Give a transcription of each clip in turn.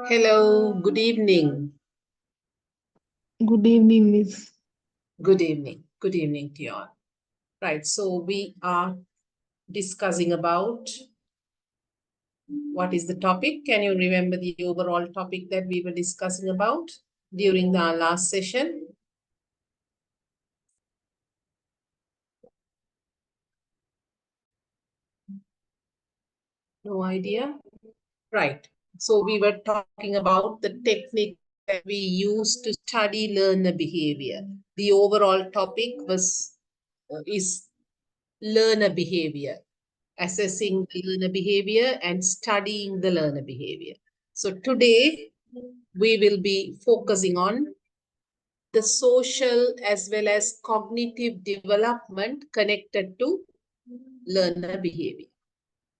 Hello, good evening. Good evening, Miss. Good evening. Good evening to you all. Right, so we are discussing about what is the topic. Can you remember the overall topic that we were discussing about during the last session? No idea? Right. So we were talking about the technique that we use to study learner behavior. The overall topic was is learner behavior, assessing the learner behavior and studying the learner behavior. So today we will be focusing on the social as well as cognitive development connected to learner behavior,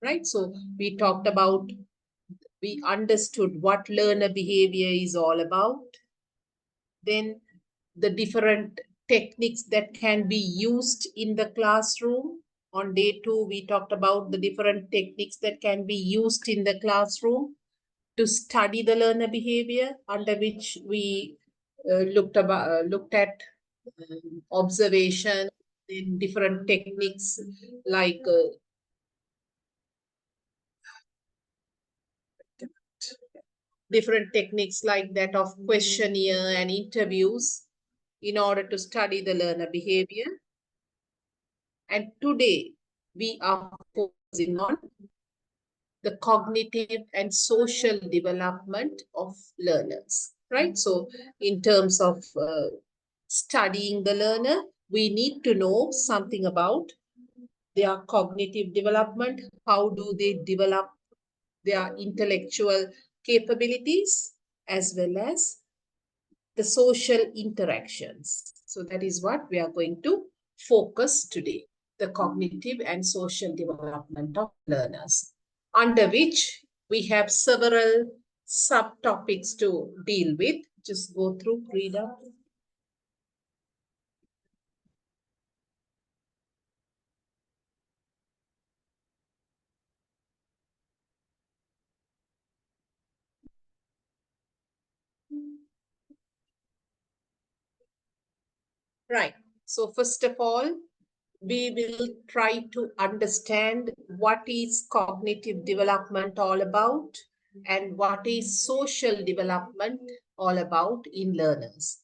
right? So we talked about, we understood what learner behavior is all about, then the different techniques that can be used in the classroom. On day two, we talked about the different techniques that can be used in the classroom to study the learner behavior, under which we looked at observation in different techniques like that of questionnaire and interviews in order to study the learner behavior. And today we are focusing on the cognitive and social development of learners, right? So in terms of studying the learner, we need to know something about their cognitive development. How do they develop their intellectual capabilities, as well as the social interactions. So that is what we are going to focus today, the cognitive and social development of learners, under which we have several subtopics to deal with. Just go through, read up. Right. So first of all, we will try to understand what is cognitive development all about and what is social development all about in learners.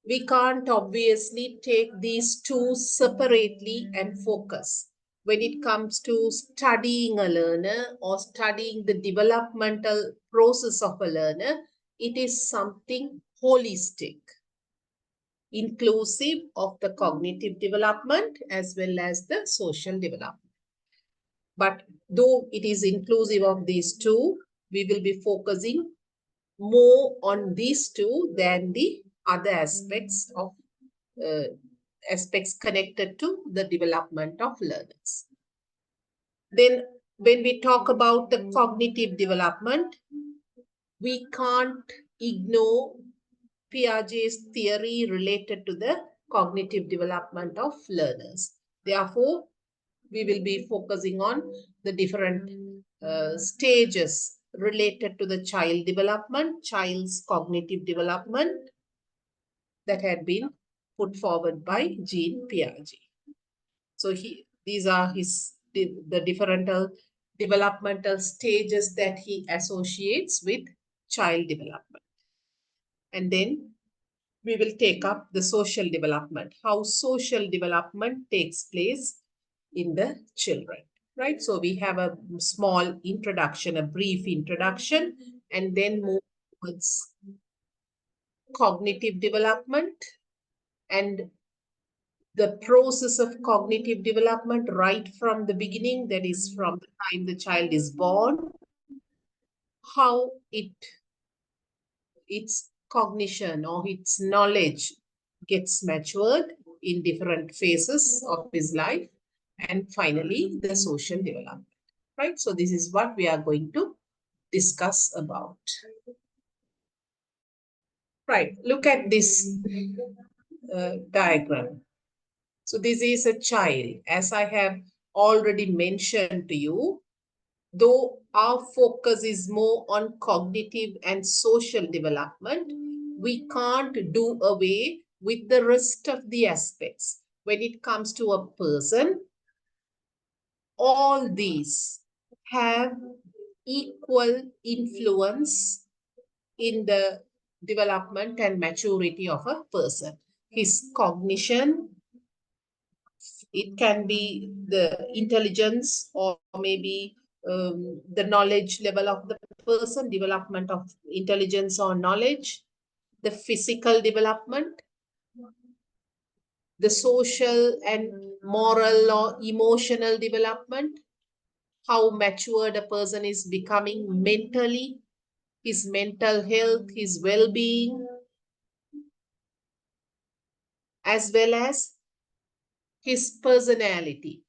We can't obviously take these two separately and focus. When it comes to studying a learner or studying the developmental process of a learner, it is something holistic, inclusive of the cognitive development as well as the social development. But though it is inclusive of these two, we will be focusing more on these two than the other uh, aspects connected to the development of learners. Then when we talk about the cognitive development, we can't ignore Piaget's theory related to the cognitive development of learners. Therefore, we will be focusing on the different stages related to the child development, child's cognitive development that had been put forward by Jean Piaget. So these are the different developmental stages that he associates with child development. And then we will take up the social development, how social development takes place in the children, right? So we have a small introduction, a brief introduction, and then move towards cognitive development and the process of cognitive development right from the beginning, that is from the time the child is born, how its cognition or its knowledge gets matured in different phases of his life, and finally the social development, right? So this is what we are going to discuss about. Right, look at this diagram. So this is a child. As I have already mentioned to you, though our focus is more on cognitive and social development, we can't do away with the rest of the aspects. When it comes to a person, all these have equal influence in the development and maturity of a person. His cognition, it can be the intelligence or maybe the knowledge level of the person, development of intelligence or knowledge, the physical development, the social and moral or emotional development, how matured a person is becoming mentally, his mental health, his well-being, as well as his personality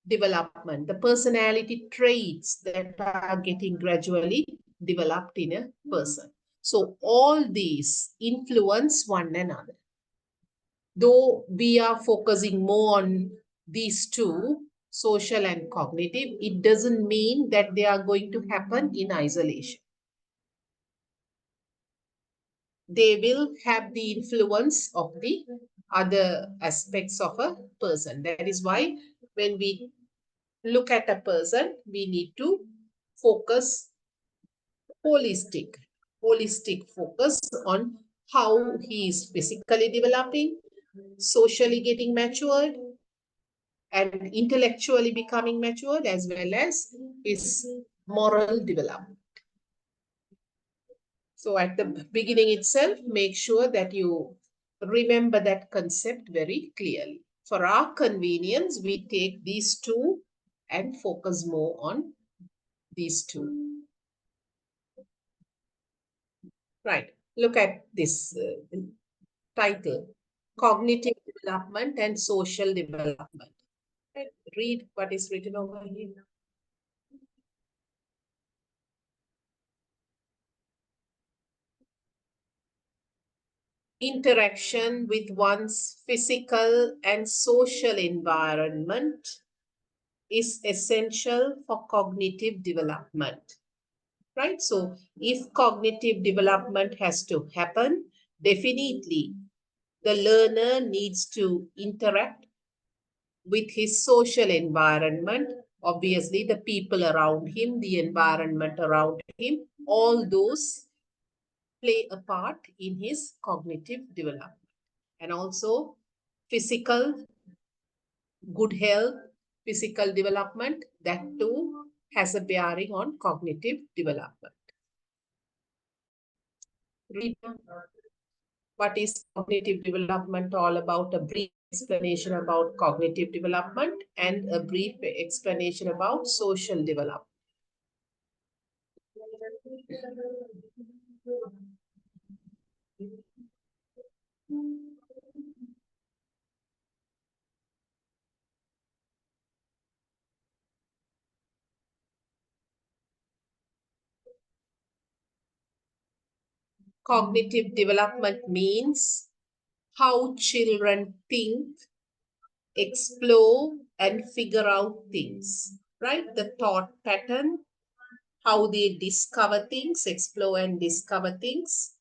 development, the personality traits that are getting gradually developed in a person. So all these influence one another. Though we are focusing more on these two, social and cognitive, it doesn't mean that they are going to happen in isolation. They will have the influence of the other aspects of a person. That is why when we look at a person, we need to focus holistic focus on how he is physically developing, socially getting matured, and intellectually becoming matured, as well as his moral development. So at the beginning itself, make sure that you remember that concept very clearly. For our convenience, we take these two and focus more on these two. Right. Look at this title, Cognitive Development and Social Development. Right. Read what is written over here. Interaction with one's physical and social environment is essential for cognitive development. Right? So if cognitive development has to happen, definitely the learner needs to interact with his social environment, obviously the people around him, the environment around him, all those play a part in his cognitive development. And also physical, good health, physical development, that too has a bearing on cognitive development. Read what is cognitive development all about, a brief explanation about cognitive development and a brief explanation about social development. Cognitive development means how children think, explore, and figure out things, right? The thought pattern, how they discover things, explore and discover things,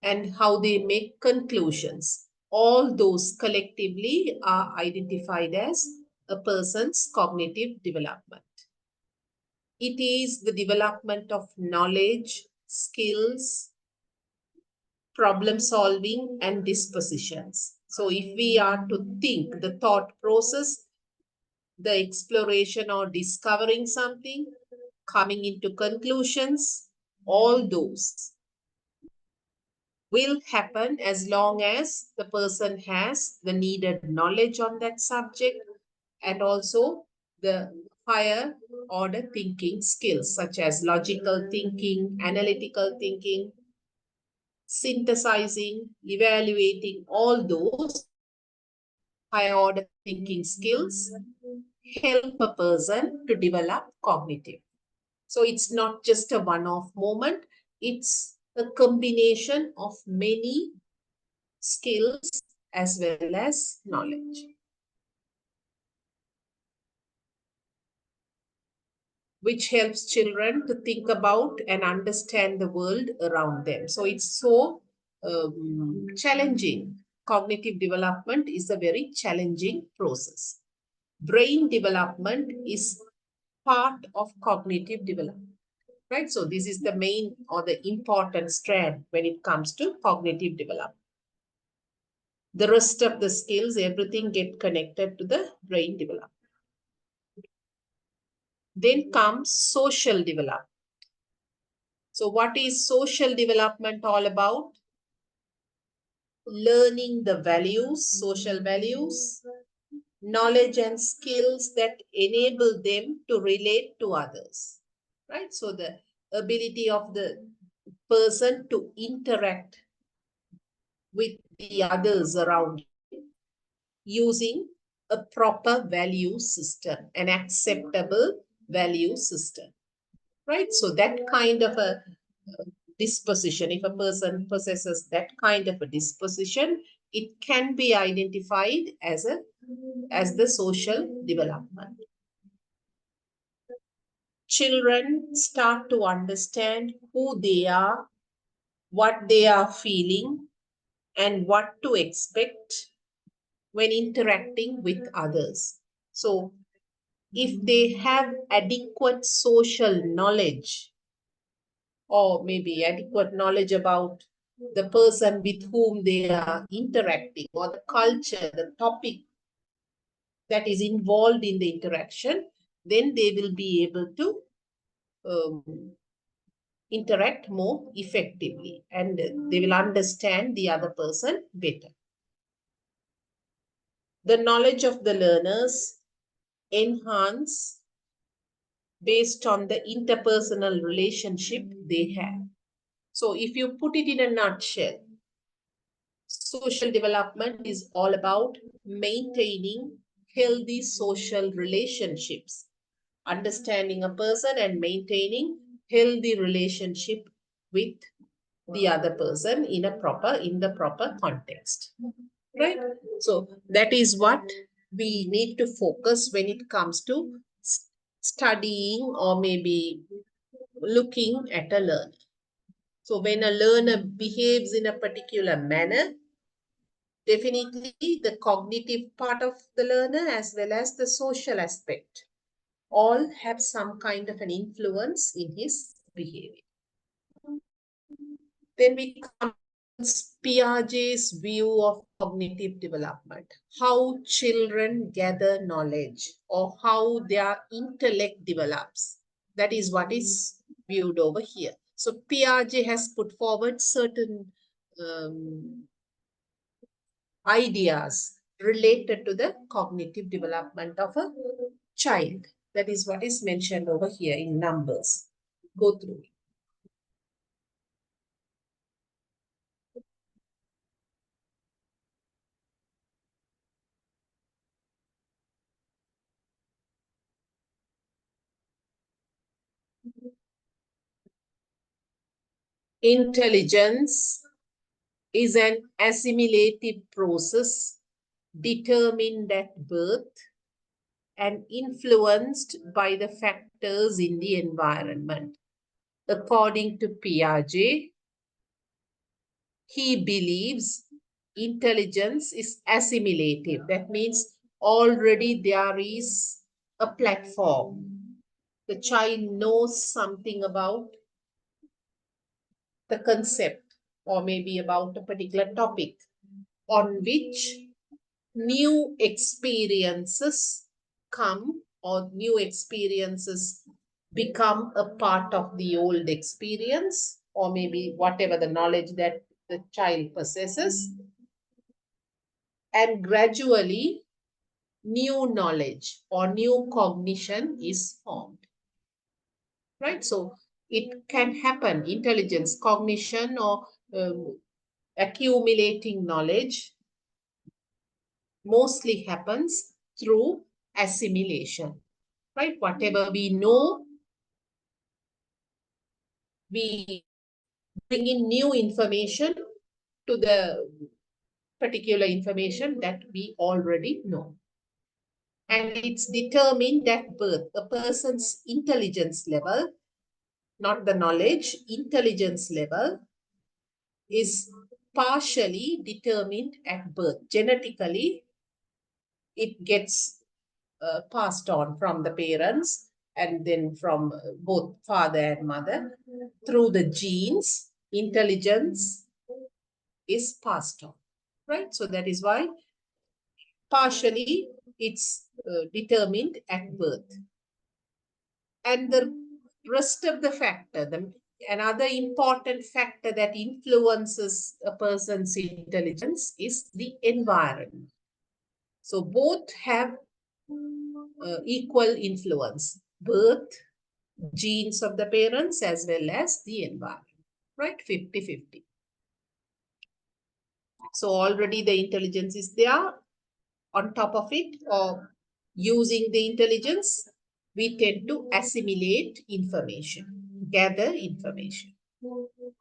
and how they make conclusions. All those collectively are identified as a person's cognitive development. It is the development of knowledge, skills, problem solving, and dispositions. So if we are to think, the thought process, the exploration or discovering something, coming into conclusions, all those will happen as long as the person has the needed knowledge on that subject and also the higher order thinking skills such as logical thinking, analytical thinking, synthesizing, evaluating, all those higher order thinking skills help a person to develop cognitive. So it's not just a one-off moment, it's a combination of many skills as well as knowledge. which helps children to think about and understand the world around them. So it's so challenging. Cognitive development is a very challenging process. Brain development is part of cognitive development, right? So this is the main or the important strand when it comes to cognitive development. The rest of the skills, everything get connected to the brain development. Then comes social development. So what is social development all about? Learning the values, social values, knowledge and skills that enable them to relate to others, right? So the ability of the person to interact with the others around using a proper value system, an acceptable value system, right? So that kind of a disposition, if a person possesses that kind of a disposition, it can be identified as the social development. Children start to understand who they are, what they are feeling, and what to expect when interacting with others. So if they have adequate social knowledge, or maybe adequate knowledge about the person with whom they are interacting, or the culture, the topic that is involved in the interaction, then they will be able to interact more effectively, and they will understand the other person better. The knowledge of the learners enhance based on the interpersonal relationship they have. So if you put it in a nutshell, social development is all about maintaining healthy social relationships, understanding a person and maintaining healthy relationship with the other person in the proper context, right? So that is what we need to focus when it comes to studying or maybe looking at a learner. So when a learner behaves in a particular manner, definitely the cognitive part of the learner as well as the social aspect all have some kind of an influence in his behavior. Then we come to Piaget's view of cognitive development, how children gather knowledge or how their intellect develops. That is what is viewed over here. So Piaget has put forward certain ideas related to the cognitive development of a child. That is what is mentioned over here in numbers. Go through it. Intelligence is an assimilative process determined at birth and influenced by the factors in the environment. According to Piaget, he believes intelligence is assimilative. That means already there is a platform. The child knows something about the concept or maybe about a particular topic on which new experiences come or new experiences become a part of the old experience, or maybe whatever the knowledge that the child possesses, and gradually new knowledge or new cognition is formed, right? So it can happen, intelligence, cognition, or accumulating knowledge mostly happens through assimilation, right? Whatever we know, we bring in new information to the particular information that we already know. and it's determined at birth. A person's intelligence level, not the knowledge, intelligence level is partially determined at birth. Genetically, it gets passed on from the parents and then from both father and mother through the genes. Intelligence is passed on, right? So that is why partially it's determined at birth. And the rest of the factor, another important factor that influences a person's intelligence is the environment. So both have equal influence, birth, genes of the parents as well as the environment, right? 50-50. So already the intelligence is there. On top of it, or using the intelligence, we tend to assimilate information, gather information.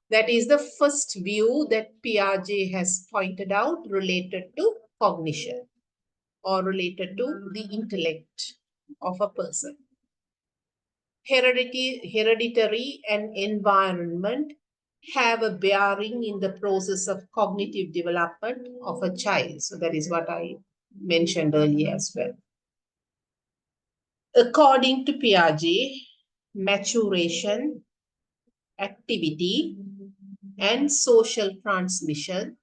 That is the first view that Piaget has pointed out related to cognition or related to the intellect of a person. Hereditary and environment have a bearing in the process of cognitive development of a child. So that is what I mentioned earlier as well. According to Piaget, maturation, activity, and social transmission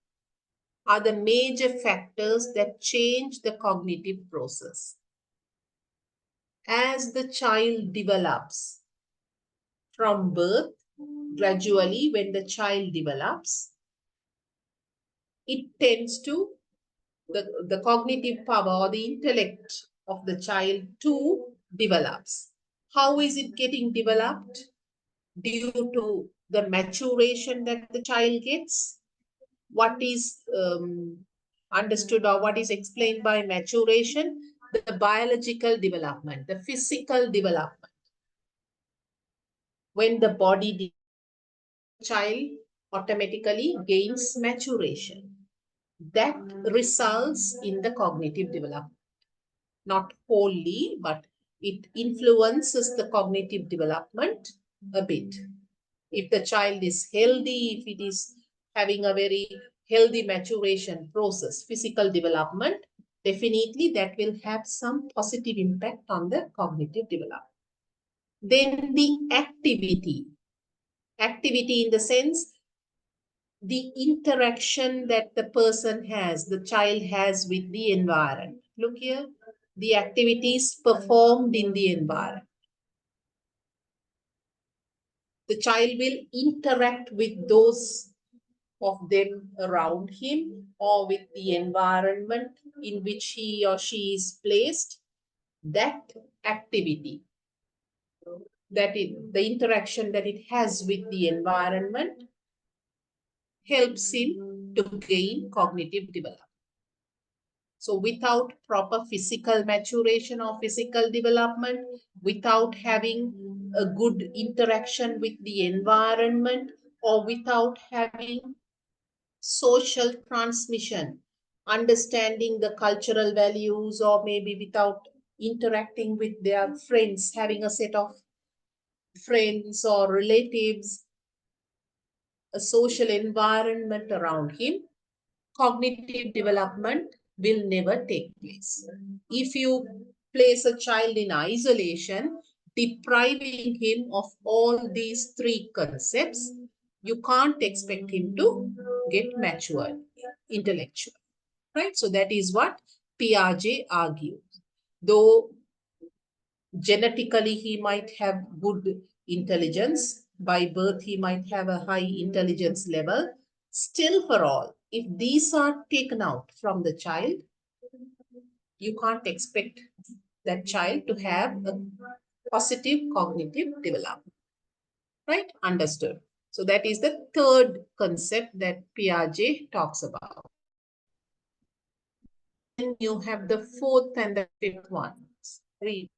are the major factors that change the cognitive process. As the child develops from birth, gradually when the child develops, it tends to, the cognitive power or the intellect of the child too develops. How is it getting developed? Due to the maturation that the child gets. What is understood or what is explained by maturation? The biological development, the physical development. When the body child automatically gains maturation. That results in the cognitive development. Not wholly, but it influences the cognitive development a bit. If the child is healthy, if it is having a very healthy maturation process, physical development, definitely that will have some positive impact on the cognitive development. Then the activity in the sense, the interaction that the person has, the child has with the environment. Look here, the activities performed in the environment. The child will interact with those of them around him or with the environment in which he or she is placed. That activity, the interaction that it has with the environment helps him to gain cognitive development. So without proper physical maturation or physical development, without having a good interaction with the environment, or without having social transmission, understanding the cultural values, or maybe without interacting with their friends, having a set of friends or relatives, a social environment around him, cognitive development will never take place. If you place a child in isolation, depriving him of all these three concepts, you can't expect him to get matured intellectually, right? So that is what Piaget argues. Though genetically he might have good intelligence, by birth he might have a high intelligence level, still for all, if these are taken out from the child, you can't expect that child to have a positive cognitive development, right? Understood. So that is the third concept that Piaget talks about. Then you have the fourth and the fifth one. Read.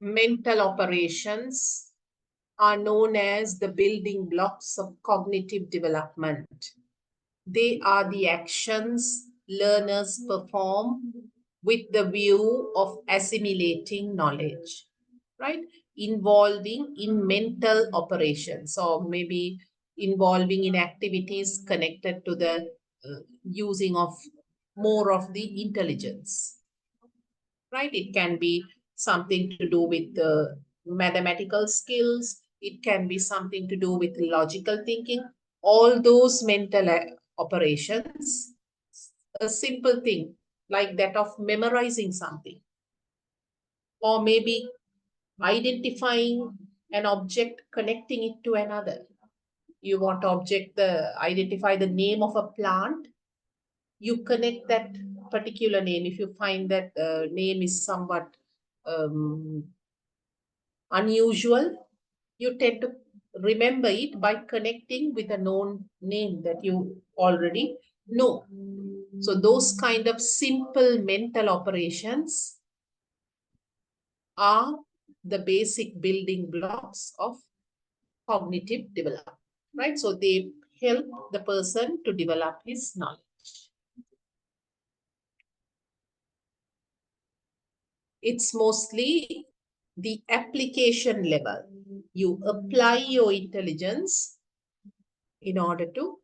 mental operations are known as the building blocks of cognitive development. They are the actions learners perform with the view of assimilating knowledge, right? Involving in mental operations, or maybe involving in activities connected to the using of more of the intelligence, right? It can be something to do with the mathematical skills. It can be something to do with logical thinking. All those mental operations, a simple thing like that of memorizing something, or maybe identifying an object, connecting it to another. You want to identify the name of a plant, you connect that particular name. If you find that name is somewhat um, unusual, you tend to remember it by connecting with a known name that you already know. So those kind of simple mental operations are the basic building blocks of cognitive development, right? So they help the person to develop his knowledge. It's mostly the application level. You apply your intelligence in order to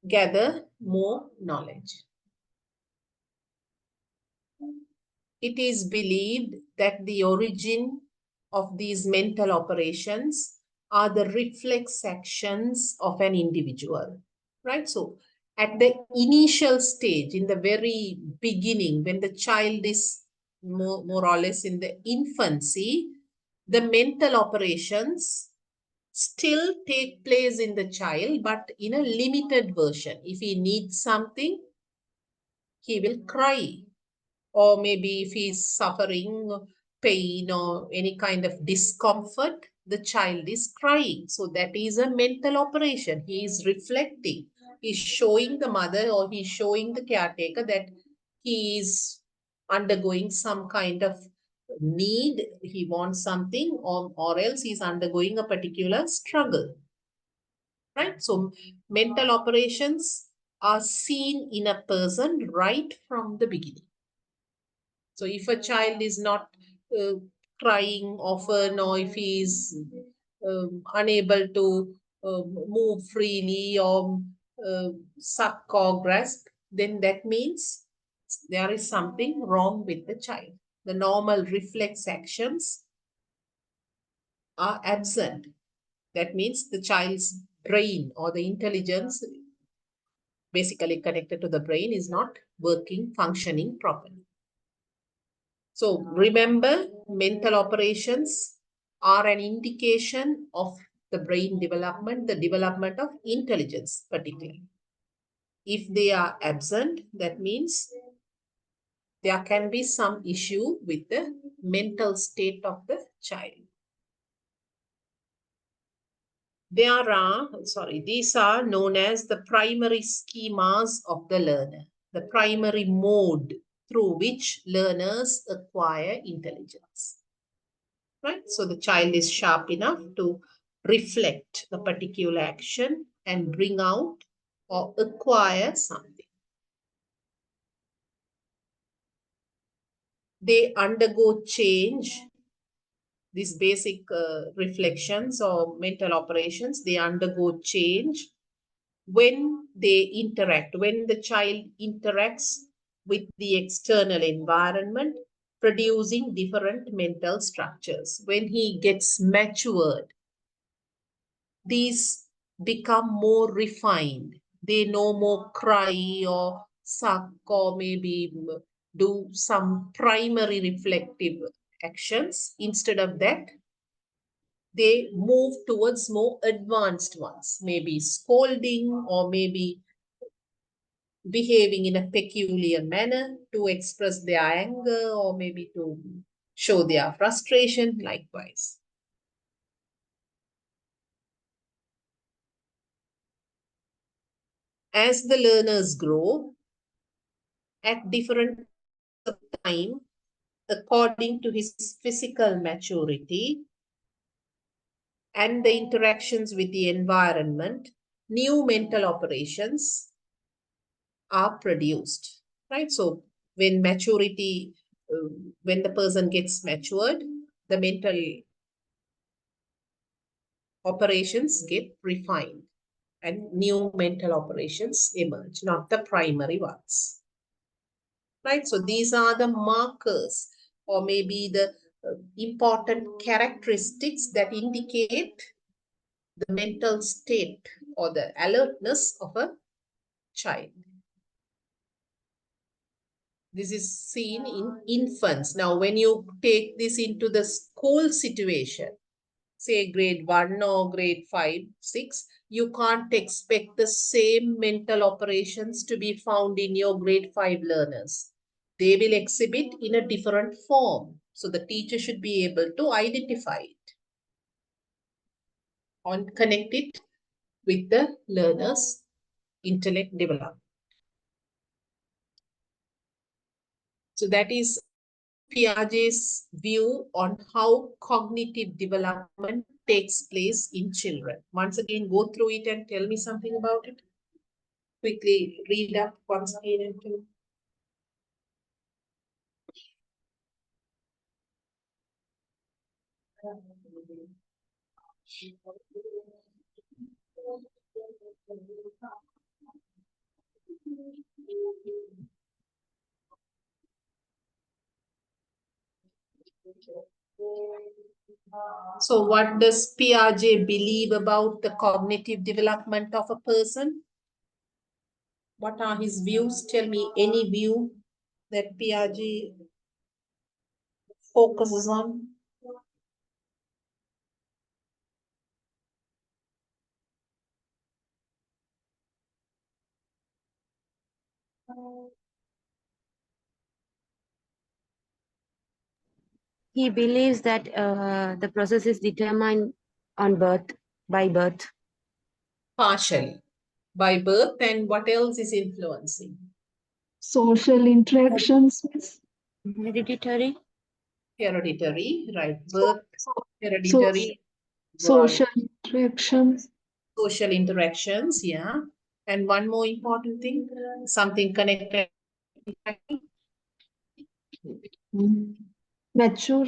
gather more knowledge. It is believed that the origin of these mental operations are the reflex actions of an individual, right? So at the initial stage, in the very beginning, when the child is more or less in the infancy, the mental operations still take place in the child, but in a limited version. If he needs something, he will cry. Or maybe if he's suffering pain or any kind of discomfort, the child is crying. So that is a mental operation. He is reflecting. He's showing the mother, or he's showing the caretaker that he is undergoing some kind of need. He wants something, or else he's undergoing a particular struggle, right? So mental operations are seen in a person right from the beginning. So if a child is not uh, crying often, or if he is unable to move freely, or suck or grasp, then that means there is something wrong with the child. The normal reflex actions are absent. That means the child's brain, or the intelligence basically connected to the brain, is not working, functioning properly. So remember, mental operations are an indication of the brain development, the development of intelligence particularly. If they are absent, that means there can be some issue with the mental state of the child. These are known as the primary schemas of the learner, the primary mode through which learners acquire intelligence. Right? So the child is sharp enough to reflect a particular action and bring out or acquire something. They undergo change. These basic reflections or mental operations, they undergo change when they interact, when the child interacts with the external environment, producing different mental structures. When he gets matured, these become more refined. They no more cry or suck, or maybe do some primary reflective actions. Instead of that, they move towards more advanced ones, maybe scolding, or maybe behaving in a peculiar manner to express their anger, or maybe to show their frustration, likewise. As the learners grow, at different time, according to his physical maturity and the interactions with the environment, new mental operations are produced, right? So when maturity, when the person gets matured, the mental operations get refined and new mental operations emerge, not the primary ones, right? So these are the markers or maybe the important characteristics that indicate the mental state or the alertness of a child. This is seen in infants. Now, when you take this into the school situation, say grade 1 or grade 5, 6, you can't expect the same mental operations to be found in your grade 5 learners. They will exhibit in a different form. So the teacher should be able to identify it and connect it with the learner's intellect development. So that is Piaget's view on how cognitive development takes place in children. Once again, go through it and tell me something about it. Quickly read up once again and tell me. So what does Piaget believe about the cognitive development of a person? What are his views? Tell me any view that Piaget focuses on. He believes that the process is determined on birth, by birth. Partially by birth, and what else is influencing? Social interactions, Miss. Hereditary. Hereditary, right? Birth, So, hereditary, social interactions. social interactions, yeah. And one more important thing, something connected. Mature.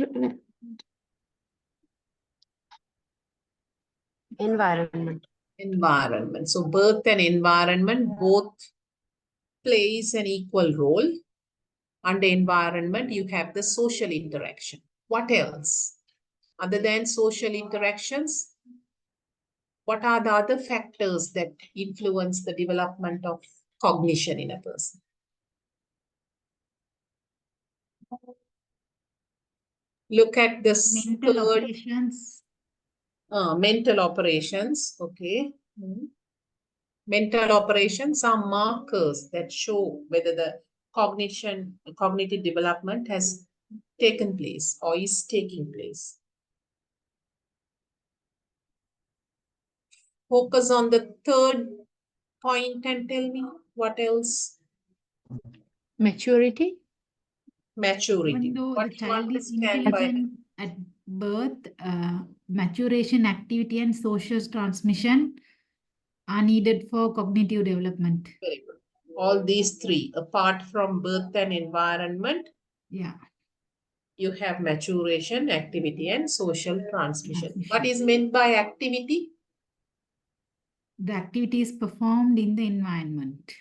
Environment. Environment. So birth and environment both plays an equal role. Under environment, you have the social interaction. What else? Other than social interactions, what are the other factors that influence the development of cognition in a person? Look at this Mental third, operations. mental operations, okay. Mental operations are markers that show whether the cognitive development has taken place or is taking place. Focus on the third point and tell me what else. Maturity. Maturity. Even though What the do you child is understand by intelligent at birth, maturation, activity, and social transmission are needed for cognitive development. very good. All these three, apart from birth and environment, Yeah. you have maturation, activity, and social transmission. Transmission. What is meant by activity? The activity is performed in the environment.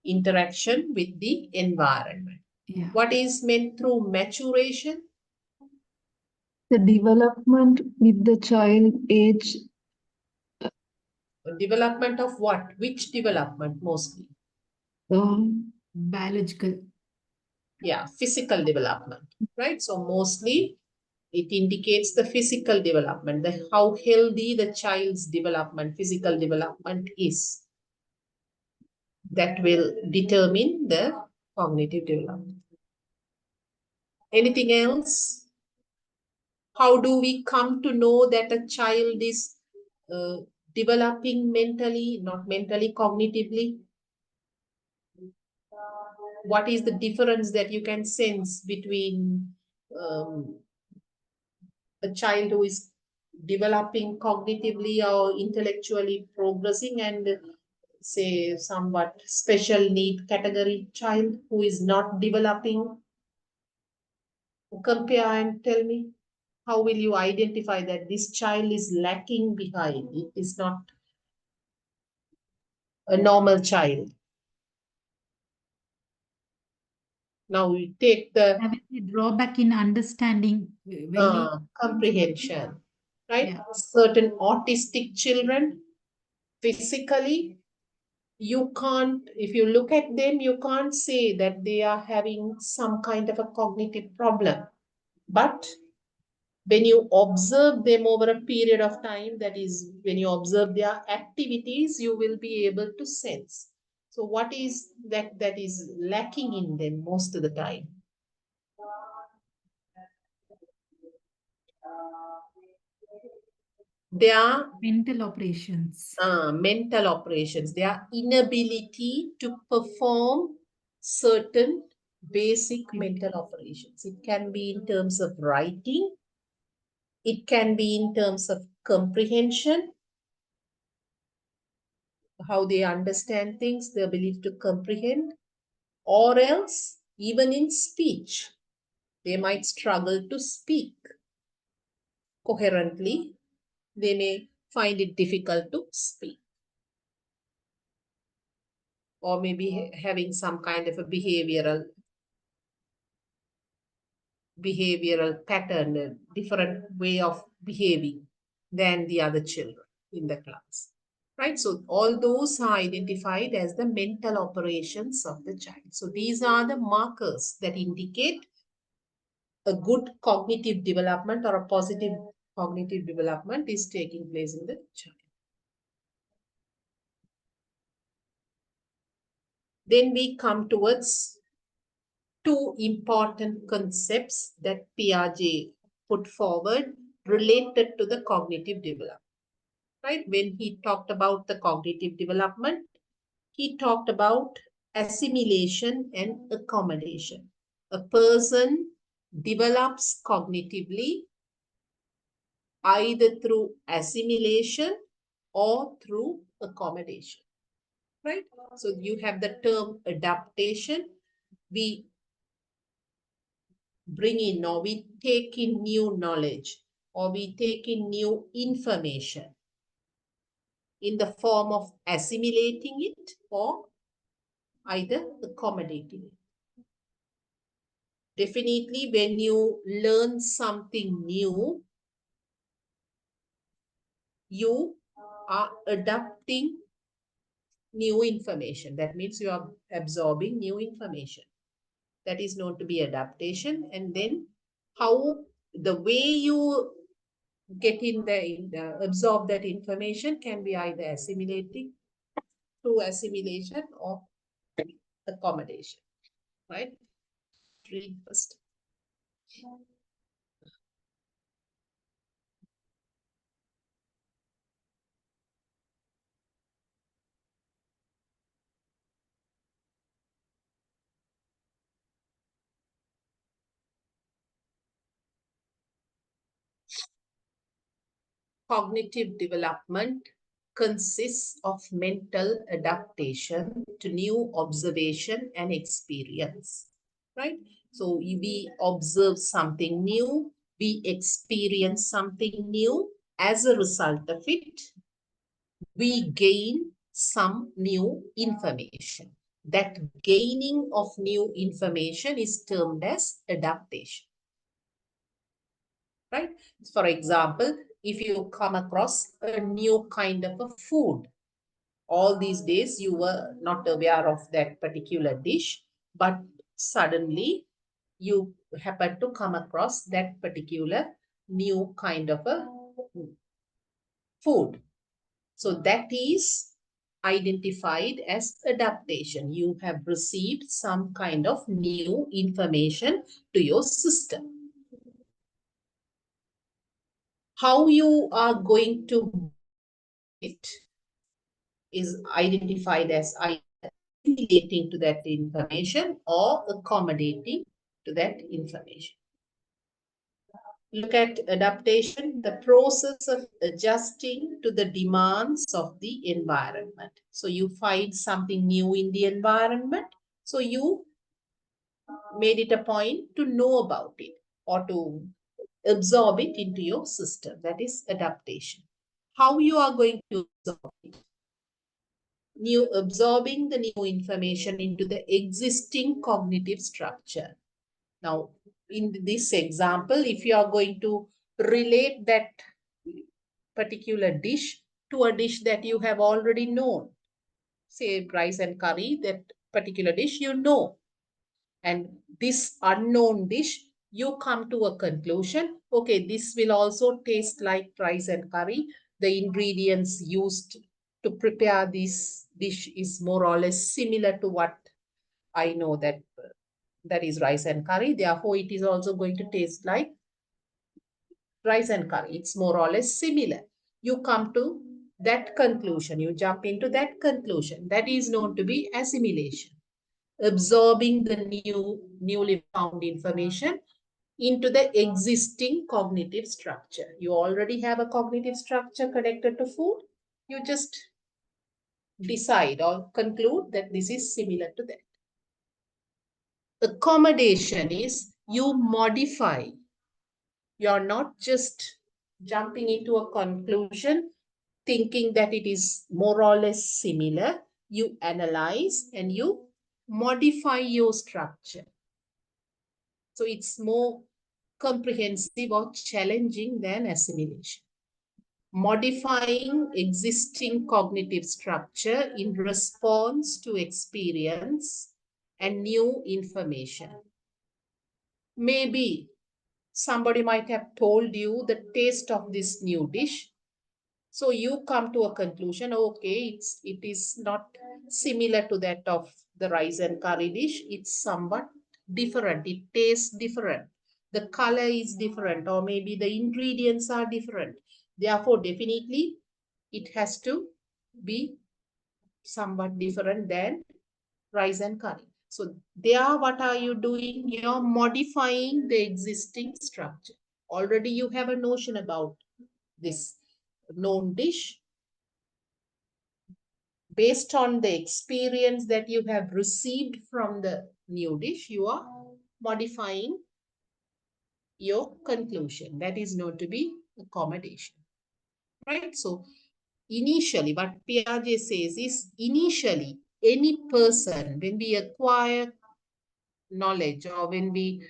Interaction with the environment. Yeah. What is meant through maturation? The development with the child age. Development of what? Which development mostly? Biological. Yeah, physical development, right? So mostly it indicates the physical development, the how healthy the child's development, physical development is. That will determine the cognitive development. Anything else? How do we come to know that a child is developing mentally, not mentally, cognitively? What is the difference that you can sense between a child who is developing cognitively or intellectually progressing, and say somewhat special need category child who is not developing? Compare and tell me, how will you identify that this child is lacking behind? It is not a normal child. Now we take the I will say drawback in understanding when we comprehension, right? Yeah. Certain autistic children, physically, you can't, if you look at them, you can't say that they are having some kind of a cognitive problem. But when you observe them over a period of time, that is, when you observe their activities, you will be able to sense. So what is that is lacking in them most of the time? Their mental operations. mental operations, their inability to perform certain basic mental operations. It can be in terms of writing, it can be in terms of comprehension, how they understand things, the ability to comprehend, or else even in speech, they might struggle to speak coherently. They may find it difficult to speak, or maybe having some kind of a behavioral pattern, a different way of behaving than the other children in the class, right? So all those are identified as the mental operations of the child. So these are the markers that indicate a good cognitive development or a positive cognitive development is taking place in the child. Then we come towards two important concepts that Piaget put forward related to the cognitive development, right? When he talked about the cognitive development, he talked about assimilation and accommodation. A person develops cognitively either through assimilation or through accommodation, right? So you have the term adaptation. We bring in, or we take in new knowledge, or we take in new information in the form of assimilating it or either accommodating it. Definitely, when you learn something new, you are adapting new information. That means you are absorbing new information. That is known to be adaptation. And then how the way you get in the absorb that information can be either assimilating through assimilation or accommodation, right? Read first. Cognitive development consists of mental adaptation to new observation and experience, right? So we observe something new, we experience something new. As a result of it, we gain some new information. That gaining of new information is termed as adaptation, right? For example, if you come across a new kind of a food, all these days you were not aware of that particular dish, but suddenly you happen to come across that particular new kind of a food. So that is identified as adaptation. You have received some kind of new information to your system. How you are going to it is identified as assimilating to that information or accommodating to that information. Look at adaptation, the process of adjusting to the demands of the environment. So you find something new in the environment. So you made it a point to know about it or to absorb it into your system. That is adaptation. How you are going to absorb it? Absorbing the new information into the existing cognitive structure. Now, in this example, if you are going to relate that particular dish to a dish that you have already known, say rice and curry, that particular dish you know, and this unknown dish, you come to a conclusion, okay, this will also taste like rice and curry. The ingredients used to prepare this dish is more or less similar to what I know, that is rice and curry. Therefore, it is also going to taste like rice and curry. It's more or less similar. You come to that conclusion. You jump into that conclusion. That is known to be assimilation. Absorbing the newly found information into the existing cognitive structure. You already have a cognitive structure connected to food. You just decide or conclude that this is similar to that. Accommodation is you modify. You're not just jumping into a conclusion thinking that it is more or less similar. You analyze and you modify your structure. So it's more comprehensive or challenging than assimilation. Modifying existing cognitive structure in response to experience and new information. Maybe somebody might have told you the taste of this new dish. So you come to a conclusion, okay, it is not similar to that of the rice and curry dish. It's somewhat different. It tastes different. The color is different, or maybe the ingredients are different. Therefore, definitely, it has to be somewhat different than rice and curry. So there, what are you doing? You're modifying the existing structure. Already you have a notion about this known dish. Based on the experience that you have received from the new dish, you are modifying your conclusion. That is known to be accommodation. Right? So initially, what Piaget says is initially, any person, when we acquire knowledge or when we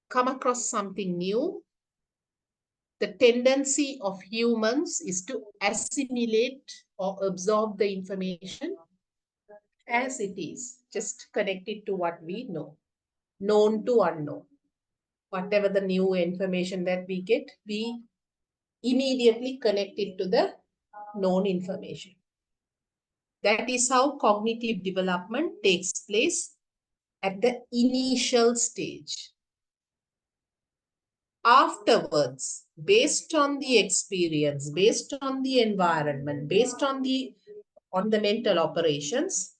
come across something new, the tendency of humans is to assimilate or absorb the information as it is, just connected to what we know, known to unknown. Whatever the new information that we get, we immediately connect it to the known information. That is how cognitive development takes place at the initial stage. Afterwards, based on the experience, based on the environment, based on the mental operations,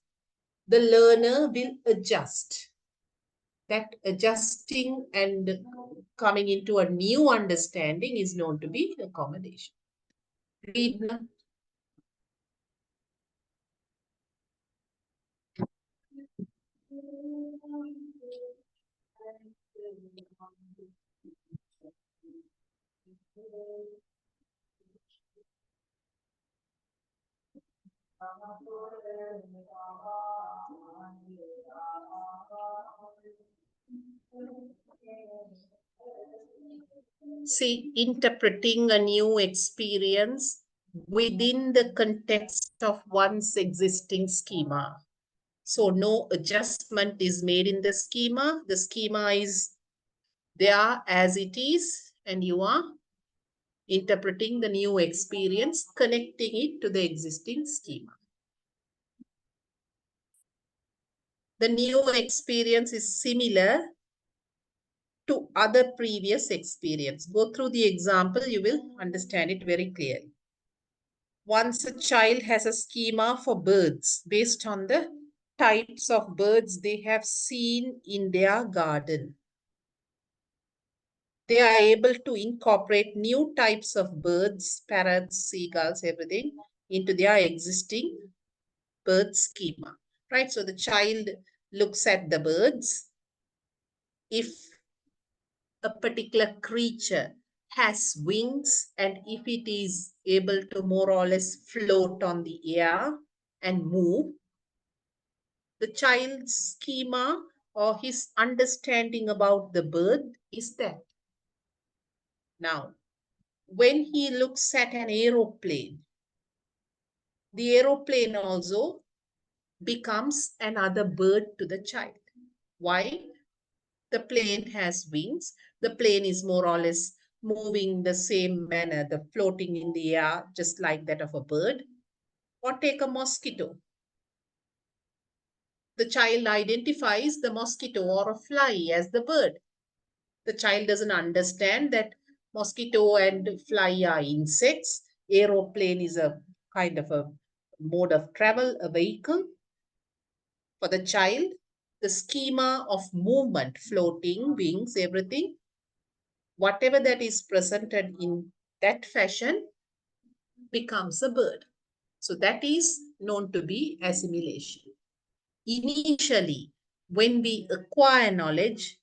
the learner will adjust. That adjusting and coming into a new understanding is known to be accommodation. Read now. See, interpreting a new experience within the context of one's existing schema. So no adjustment is made in the schema. The schema is there as it is, and you are interpreting the new experience, connecting it to the existing schema. The new experience is similar to other previous experience. Go through the example, you will understand it very clearly. Once a child has a schema for birds based on the types of birds they have seen in their garden. they are able to incorporate new types of birds, parrots, seagulls, everything into their existing bird schema, right? So the child looks at the birds. If a particular creature has wings and if it is able to more or less float on the air and move, the child's schema or his understanding about the bird is that. Now, when he looks at an aeroplane, the aeroplane also becomes another bird to the child. Why? The plane has wings. The plane is more or less moving the same manner, the floating in the air, just like that of a bird. Or take a mosquito. The child identifies the mosquito or a fly as the bird. The child doesn't understand that mosquito and fly are insects. Aeroplane is a kind of a mode of travel, a vehicle. For the child, the schema of movement, floating, wings, everything, whatever that is presented in that fashion becomes a bird. So that is known to be assimilation. Initially, when we acquire knowledge,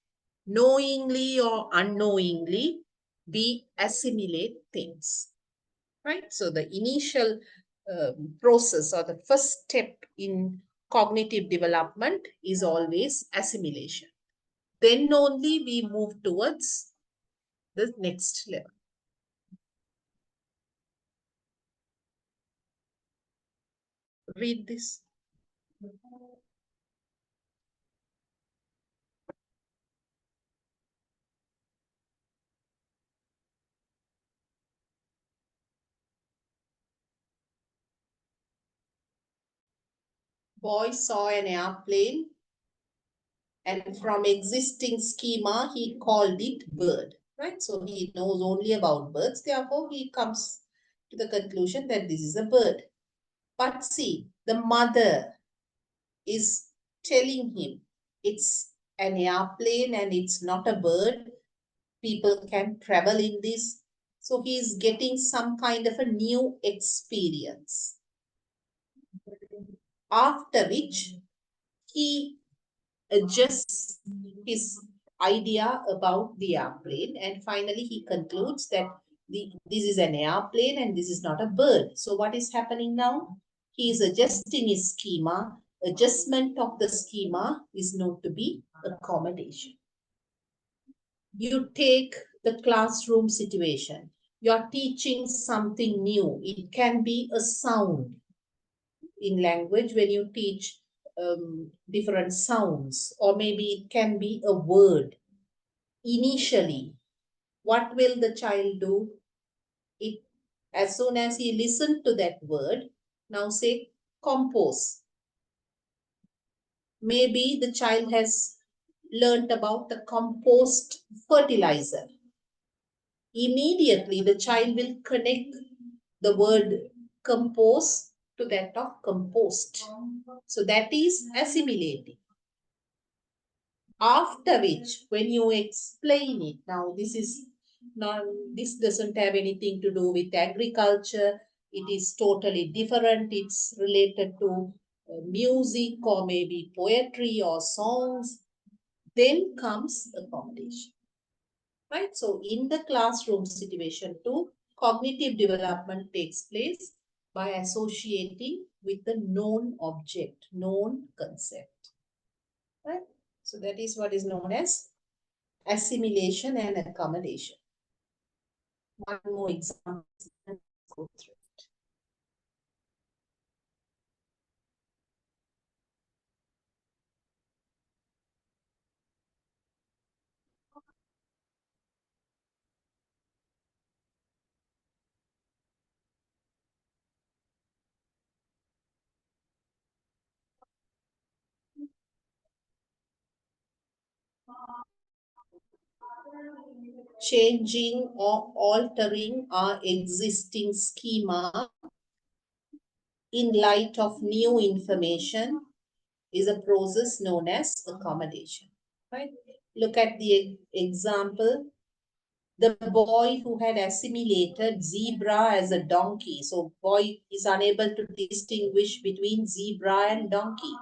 knowingly or unknowingly, we assimilate things, right? So the initial process or the first step in cognitive development is always assimilation. Then only we move towards the next level. Read this. Boy saw an airplane and from existing schema, he called it bird, right? So he knows only about birds. Therefore, he comes to the conclusion that this is a bird. But see, the mother is telling him it's an airplane and it's not a bird. People can travel in this. So he is getting some kind of a new experience. After which he adjusts his idea about the airplane and finally he concludes that this is an airplane and this is not a bird. So what is happening now? He is adjusting his schema. Adjustment of the schema is known to be accommodation. You take the classroom situation. You're teaching something new. It can be a sound. In language, when you teach different sounds, or maybe it can be a word. Initially, what will the child do? It, as soon as he listened to that word, now say compose. Maybe the child has learned about the compost fertilizer. Immediately, the child will connect the word compose to that of compost. So that is assimilating. After which, when you explain it, now this doesn't have anything to do with agriculture. It is totally different. It's related to music or maybe poetry or songs. Then comes accommodation, right? So in the classroom situation too, cognitive development takes place by associating with the known object, known concept, right? So that is what is known as assimilation and accommodation. One more example. Let's go through it. Changing or altering our existing schema in light of new information is a process known as accommodation, right? Look at the example. the boy who had assimilated zebra as a donkey. So boy is unable to distinguish between zebra and donkey.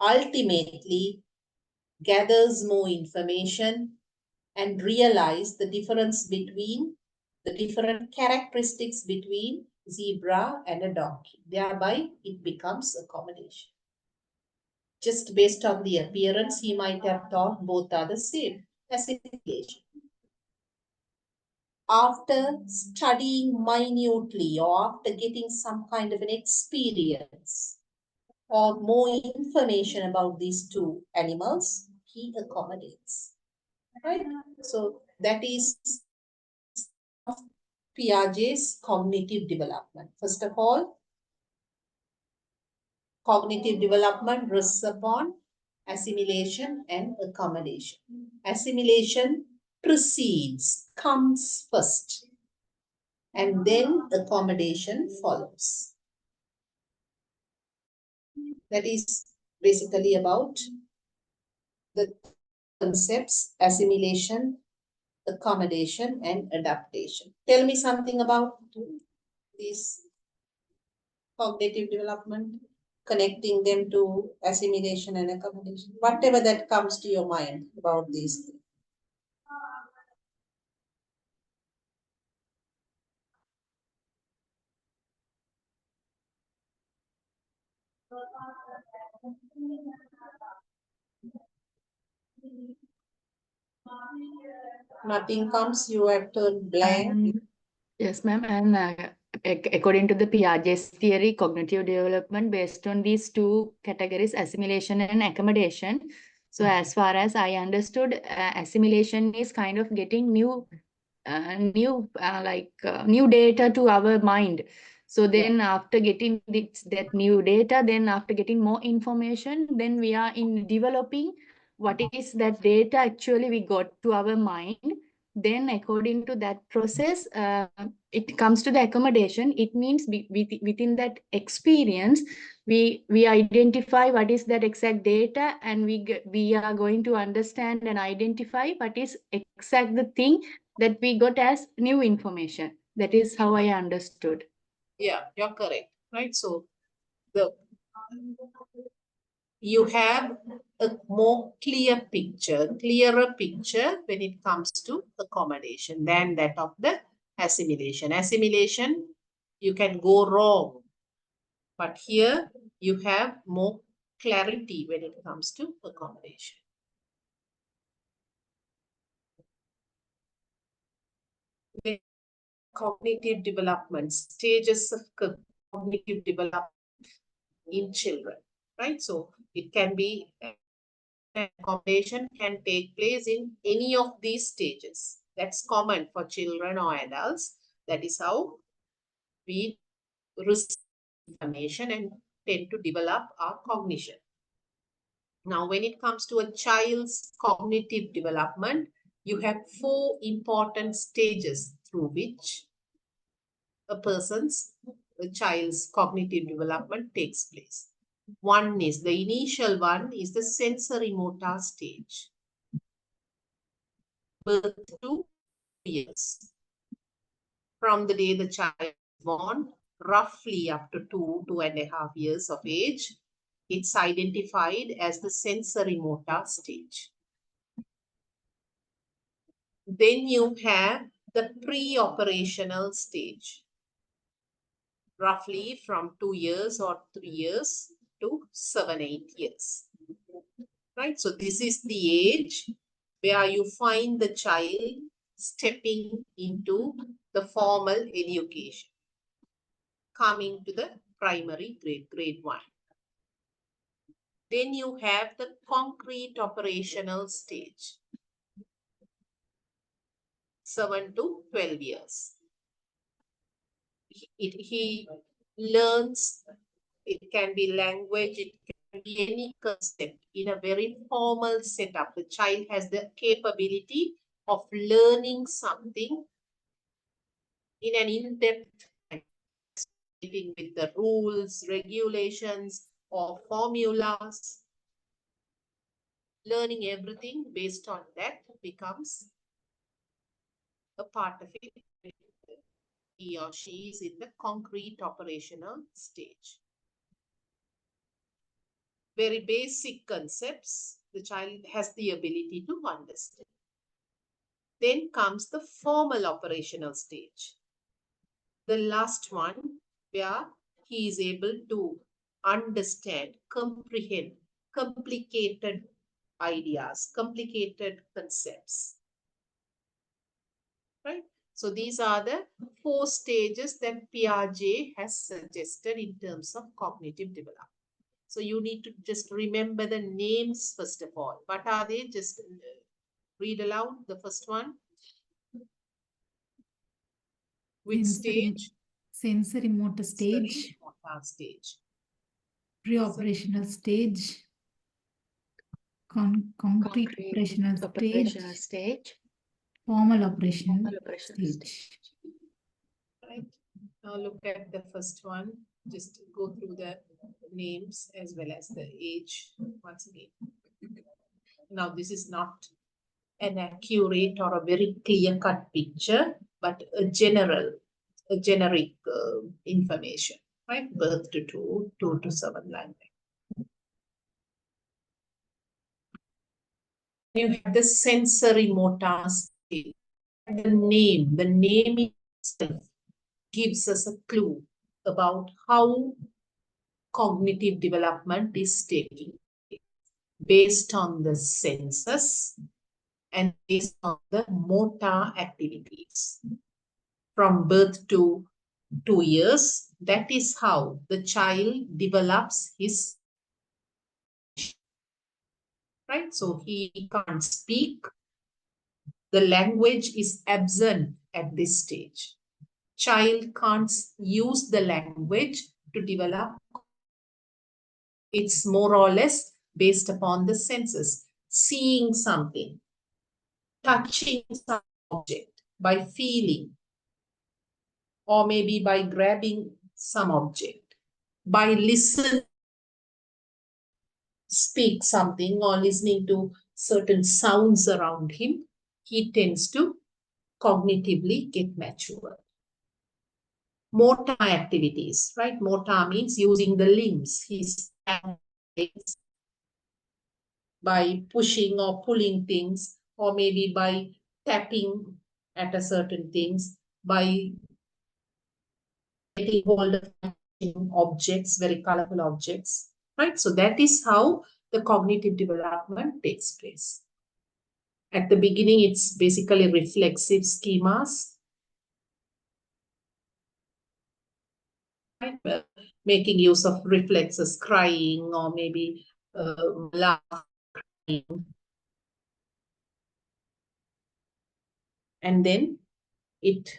Ultimately, gathers more information and realize the difference between the different characteristics between zebra and a donkey. Thereby, it becomes accommodation. Just based on the appearance, he might have thought both are the same. Assimilation. After studying minutely or after getting some kind of an experience or more information about these two animals, he accommodates. Right? So that is Piaget's cognitive development. First of all, cognitive development rests upon assimilation and accommodation. Assimilation precedes, comes first, and then accommodation follows. That is basically about the concepts assimilation, accommodation, and adaptation. Tell me something about this cognitive development, connecting them to assimilation and accommodation, whatever that comes to your mind about these things. Nothing comes, you have turned blank. Yes, ma'am. And according to the Piaget's theory, cognitive development based on these two categories, assimilation and accommodation. So as far as I understood, assimilation is kind of getting new data to our mind. So then after getting that new data, then after getting more information, then we are in developing what is that data actually we got to our mind. Then according to that process, it comes to the accommodation. It means within that experience, we identify what is that exact data, and we are going to understand and identify what is exact the thing that we got as new information. That is how I understood. Yeah, you're correct, right? So you have a more clearer picture when it comes to accommodation than that of the assimilation. Assimilation, you can go wrong, but here you have more clarity when it comes to accommodation. The cognitive development, stages of cognitive development in children, right? So it can be accommodation can take place in any of these stages. That's common for children or adults. That is how we receive information and tend to develop our cognition. Now, when it comes to a child's cognitive development, you have 4 important stages through which a child's cognitive development takes place. The initial one is the sensory motor stage. Birth to 2 years. From the day the child is born, roughly up to 2.5 years of age, it's identified as the sensory motor stage. Then you have the pre-operational stage, roughly from 2 years or 3 years to 7-8 years. Right? So this is the age where you find the child stepping into the formal education, coming to the primary grade 1. Then you have the concrete operational stage, 7 to 12 years. He learns, it can be language, it can be any concept in a very formal setup. The child has the capability of learning something in an in-depth with the rules, regulations, or formulas. Learning everything based on that becomes a part of it, he or she is in the concrete operational stage. Very basic concepts the child has the ability to understand. Then comes the formal operational stage. The last one where he is able to understand, comprehend complicated ideas, complicated concepts. Right? So these are the 4 stages that Piaget has suggested in terms of cognitive development. So you need to just remember the names first of all. What are they? Just read aloud the first one. Which stage? Sensory motor stage, Sensory motor stage. pre-operational stage, concrete operational stage, formal operational stage. Right. Now look at the first one. Just go through the names as well as the age once again. Now this is not an accurate or a very clear-cut picture, but a generic information, right? Birth to 2, 2 to 7 like that. You have the sensory motor stage. The name itself gives us a clue about how cognitive development is taking place based on the senses and based on the motor activities. From birth to 2 years, that is how the child develops his, right? So he can't speak. The language is absent at this stage. Child can't use the language to develop. It's more or less based upon the senses. Seeing something, touching some object, by feeling, or maybe by grabbing some object, by listening, speak something or listening to certain sounds around him, he tends to cognitively get mature. Motor activities, right? Motor means using the limbs. His hands by pushing or pulling things, or maybe by tapping at a certain things, by getting hold of objects, very colorful objects, right? So that is how the cognitive development takes place. At the beginning, it's basically reflexive schemas, right? Making use of reflexes, crying, or maybe laughing. And then it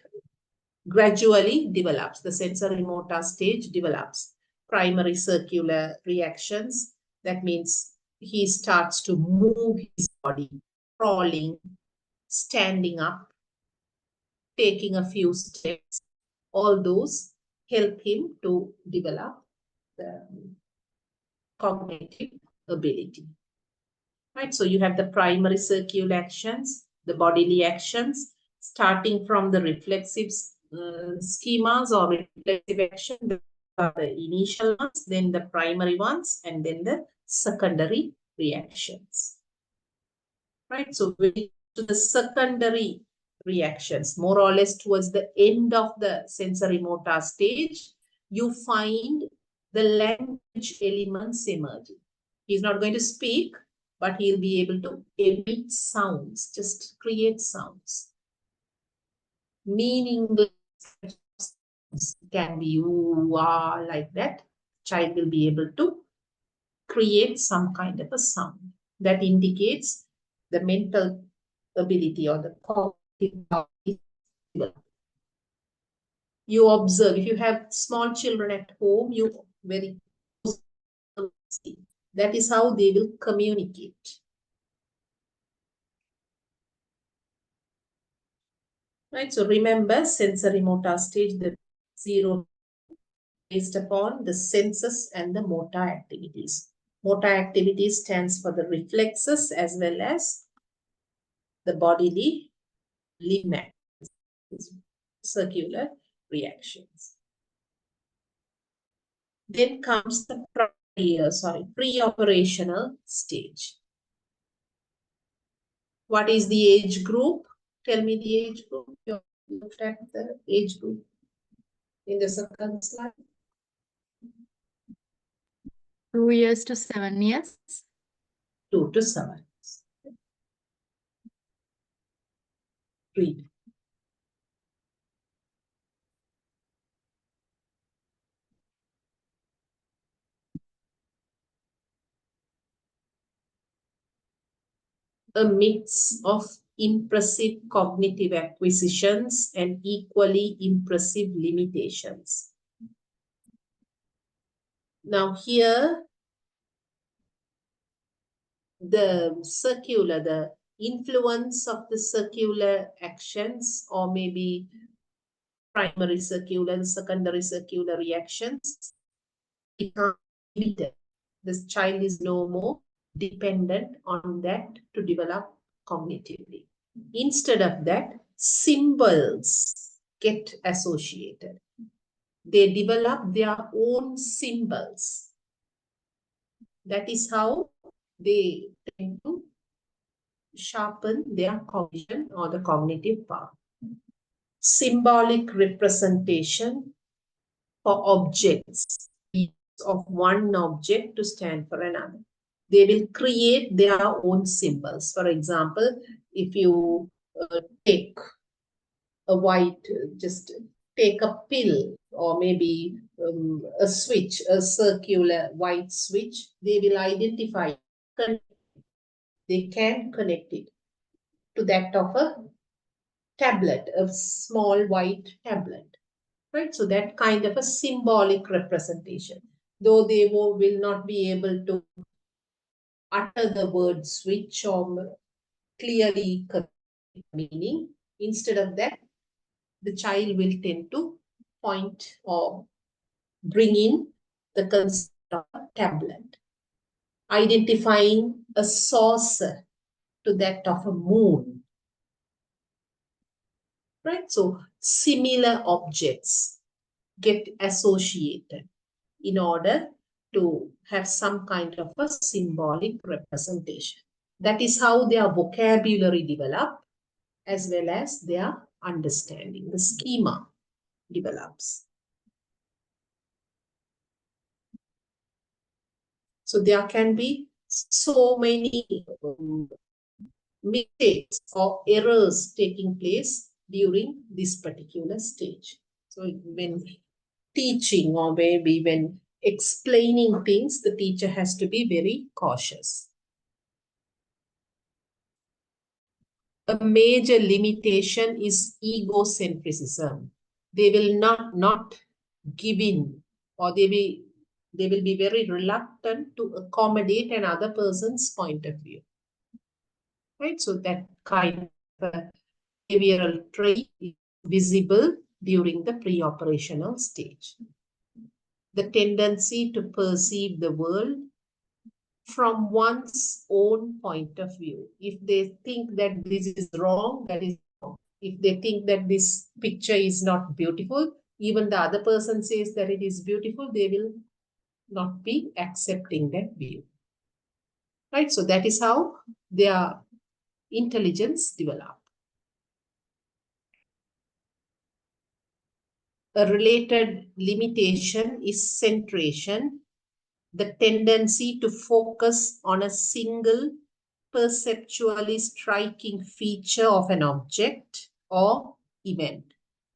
gradually develops. The sensory motor stage develops. Primary circular reactions. That means he starts to move his body, crawling, standing up, taking a few steps. All those help him to develop the cognitive ability. Right? So you have the primary circular actions, the bodily actions, starting from the reflexive schemas or reflexive action, the initial ones, then the primary ones, and then the secondary reactions. Right? So we to the secondary reactions, more or less towards the end of the sensory motor stage, you find the language elements emerging. He's not going to speak, but he'll be able to emit sounds, just create sounds. Meaningless sounds can be ooh, ah, like that. Child will be able to create some kind of a sound that indicates the mental ability or the cognitive ability. You observe, if you have small children at home, you very see. That is how they will communicate. Right, so remember sensory motor stage, the 0 based upon the senses and the motor activities. Motor activities stands for the reflexes as well as the bodily limb actions. circular reactions. Then comes the pre-operational stage. What is the age group? Tell me the age group. You looked at the age group in the second slide. 2 years to 7 years. 2 to 7. Read. A mix of impressive cognitive acquisitions and equally impressive limitations. Now here, the influence of the circular actions, or maybe primary circular and secondary circular reactions, become limited. This child is no more dependent on that to develop cognitively. Instead of that, symbols get associated. They develop their own symbols. That is how they tend to sharpen their cognition or the cognitive power. Symbolic representation for objects, of one object to stand for another. They will create their own symbols. For example, if you take a white, just take a pill, or maybe a switch, a circular white switch, they will identify, they can connect it to that of a tablet, a small white tablet, right? So that kind of a symbolic representation. Though they will not be able to utter the word switch or clearly meaning, instead of that, the child will tend to point or bring in the concept of a tablet, identifying a saucer to that of a moon, right? So similar objects get associated in order to have some kind of a symbolic representation. That is how their vocabulary develops, as well as their understanding. The schema develops. So there can be so many mistakes or errors taking place during this particular stage. So when teaching, or maybe when explaining things, the teacher has to be very cautious. A major limitation is egocentrism. They will not give in, or they will be very reluctant to accommodate another person's point of view. Right? So that kind of behavioral trait is visible during the pre-operational stage. The tendency to perceive the world from one's own point of view. If they think that this is wrong, that is wrong. If they think that this picture is not beautiful, even the other person says that it is beautiful, they will not be accepting that view. Right? So that is how their intelligence develops. A related limitation is centration, the tendency to focus on a single perceptually striking feature of an object or event.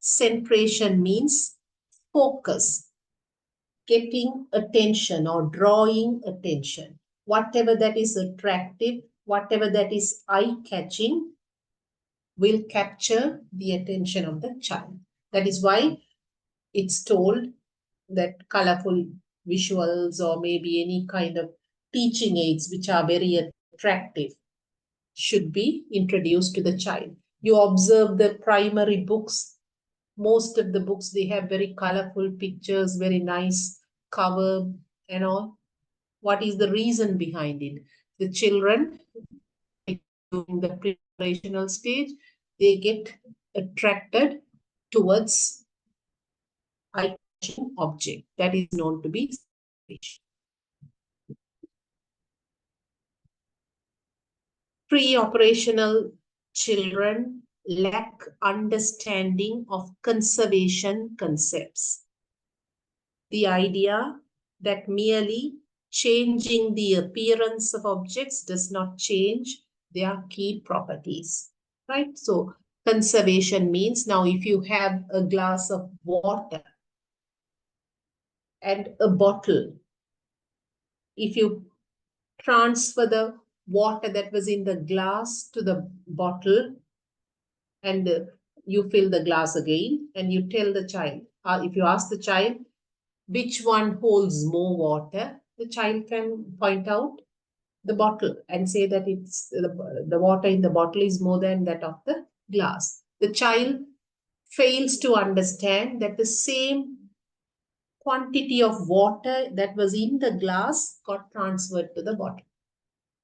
Centration means focus, getting attention or drawing attention. Whatever that is attractive, whatever that is eye-catching will capture the attention of the child. That is why it's told that colorful visuals, or maybe any kind of teaching aids which are very attractive, should be introduced to the child. You observe the primary books. Most of the books, they have very colorful pictures, very nice cover and all. What is the reason behind it? The children, during the preparational stage, they get attracted towards eye-catching object. That is known to be conservation. Pre-operational children lack understanding of conservation concepts. The idea that merely changing the appearance of objects does not change their key properties, right? So conservation means, now if you have a glass of water and a bottle, if you transfer the water that was in the glass to the bottle and you fill the glass again and you tell the child, if you ask the child which one holds more water, the child can point out the bottle and say that it's the water in the bottle is more than that of the glass. The child fails to understand that the same quantity of water that was in the glass got transferred to the bottle.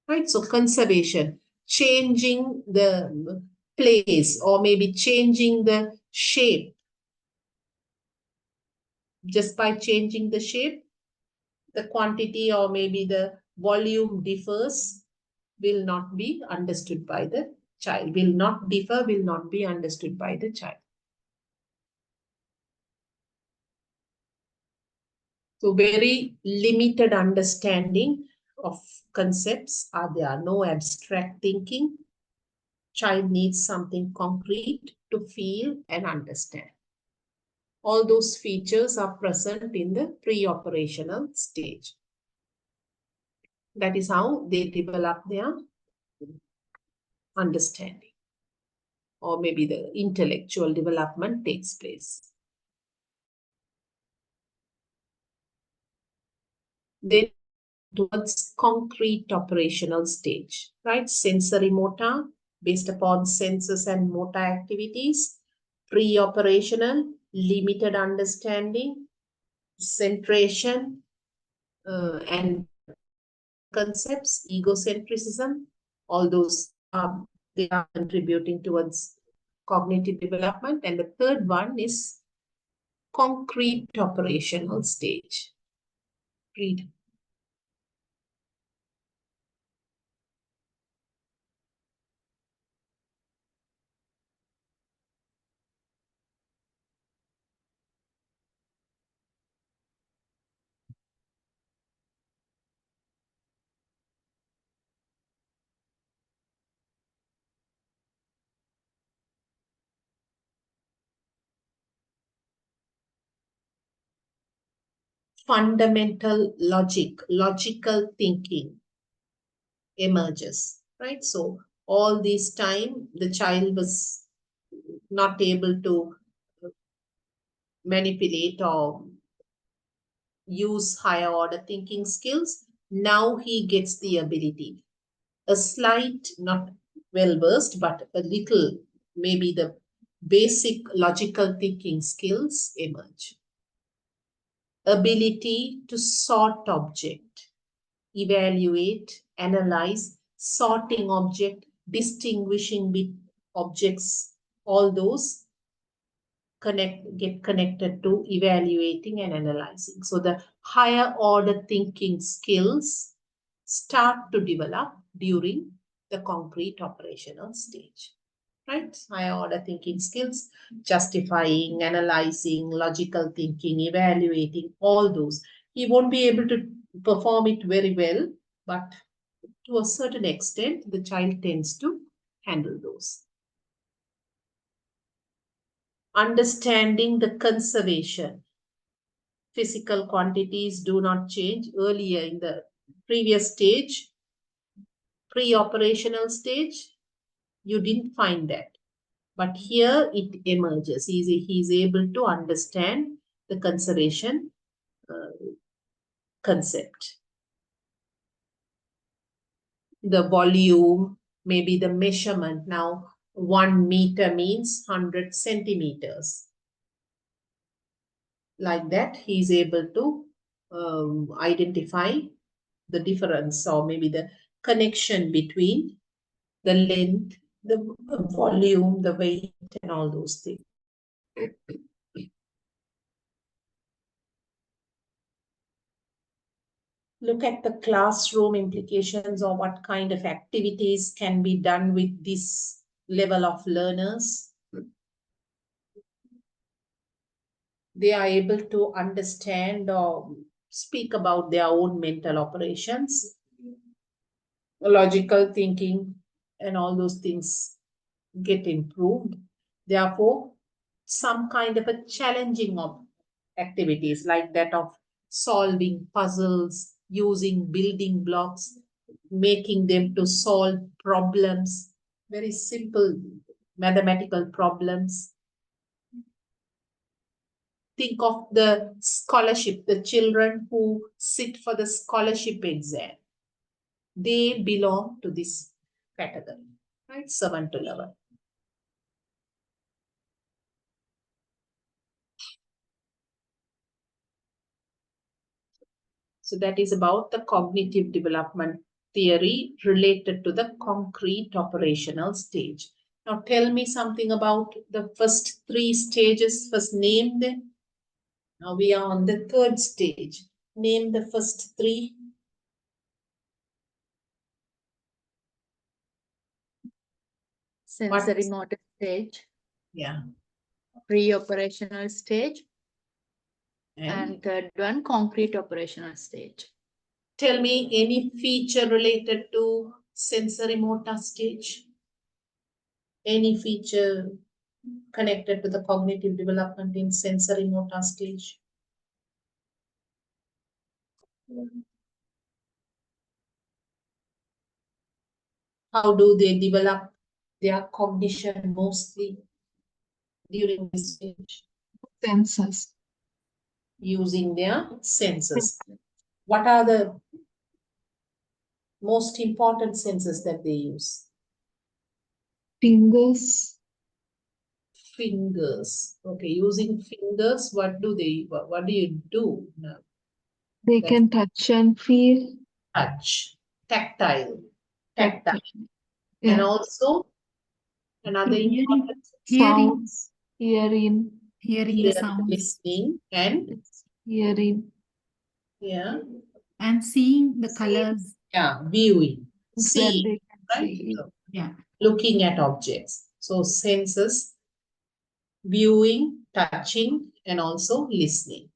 Right? So conservation, changing the place or maybe changing the shape. Just by changing the shape, the quantity or maybe the volume differs, will not be understood by the child. Will not differ, will not be understood by the child. So very limited understanding of concepts are there. No abstract thinking. Child needs something concrete to feel and understand. All those features are present in the pre-operational stage. That is how they develop their understanding, or maybe the intellectual development takes place. Then towards concrete operational stage, right? Sensory motor, based upon senses and motor activities. Pre-operational, limited understanding, centration, and concepts, egocentrism, all those they are contributing towards cognitive development. And the third one is concrete operational stage. Read. Fundamental logical thinking emerges, right? So all this time, the child was not able to manipulate or use higher order thinking skills. Now he gets the ability. A slight, not well versed, but a little, maybe the basic logical thinking skills emerge. Ability to sort object, evaluate, analyze, sorting object, distinguishing between objects, all those get connected to evaluating and analyzing. So the higher order thinking skills start to develop during the concrete operational stage. Right? Higher order thinking skills, justifying, analyzing, logical thinking, evaluating, all those. He won't be able to perform it very well, but to a certain extent, the child tends to handle those. Understanding the conservation. Physical quantities do not change. Earlier in the previous stage, pre-operational stage, you didn't find that. But here it emerges. He's able to understand the conservation concept. The volume, maybe the measurement. Now, 1 meter means 100 centimeters. Like that, he's able to identify the difference, or maybe the connection between the length, the volume, the weight, and all those things. Look at the classroom implications or what kind of activities can be done with this level of learners. They are able to understand or speak about their own mental operations, logical thinking, and all those things get improved. Therefore, some kind of a challenging of activities like that of solving puzzles, using building blocks, making them to solve problems, very simple mathematical problems. Think of the scholarship, the children who sit for the scholarship exam. They belong to this category, right? 7 to 11. So that is about the cognitive development theory related to the concrete operational stage. Now tell me something about the first 3 stages. First name them. Now we are on the 3rd stage. Name the first 3. Sensory motor stage, Yeah. pre-operational stage, And and third one, concrete operational stage. tell me any feature related to sensory motor stage. Any feature connected to the cognitive development in sensory motor stage. How do they develop their cognition mostly during this stage? Senses. Using their senses. What are the most important senses that they use? Fingers. Fingers. Okay, using fingers, what do you do now? They That's can touch and feel. touch, tactile. And Yeah. also another Hearing. important Sounds. Hearing. Hearing the here, sounds listening and Hearing. yeah, and seeing the colors. viewing, That seeing, they can right? see. Yeah. Looking at objects. So senses, viewing, touching, and also listening.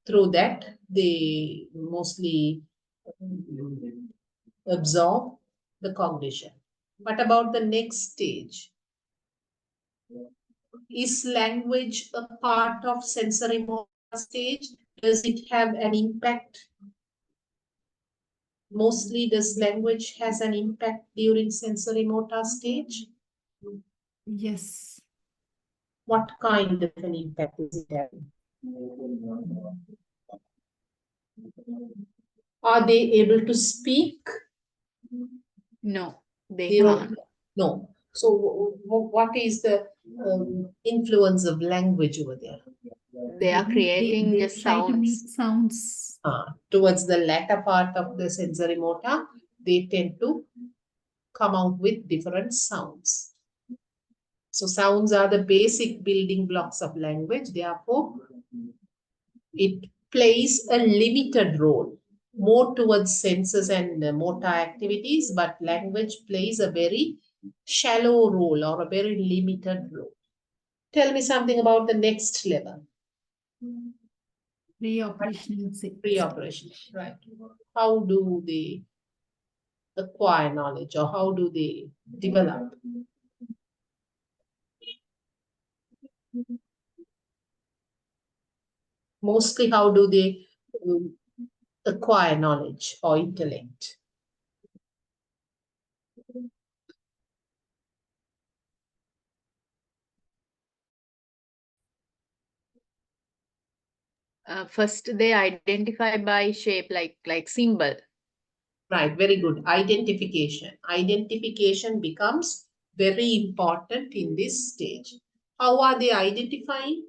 Through that, they mostly absorb the cognition. What about the next stage? Is language a part of sensory motor stage? Does it have an impact? Mostly, does language has an impact during sensory motor stage? Yes. What kind of an impact is it having? Are they able to speak? No, they They can't. don't. No. So what is the influence of language over there? They are creating They just try to make sounds. sounds. Towards the latter part of the sensory motor, they tend to come out with different sounds. So sounds are the basic building blocks of language. Therefore, it plays a limited role, more towards senses and motor activities, but language plays a very shallow role or a very limited role. Tell me something about the next level. Pre-operational Pre-operation, right? How do they acquire knowledge or how do they develop? Mostly, how do they acquire knowledge or intellect? First, they identify by shape, like symbol. Right, very good. Identification. Identification becomes very important in this stage. How are they identifying?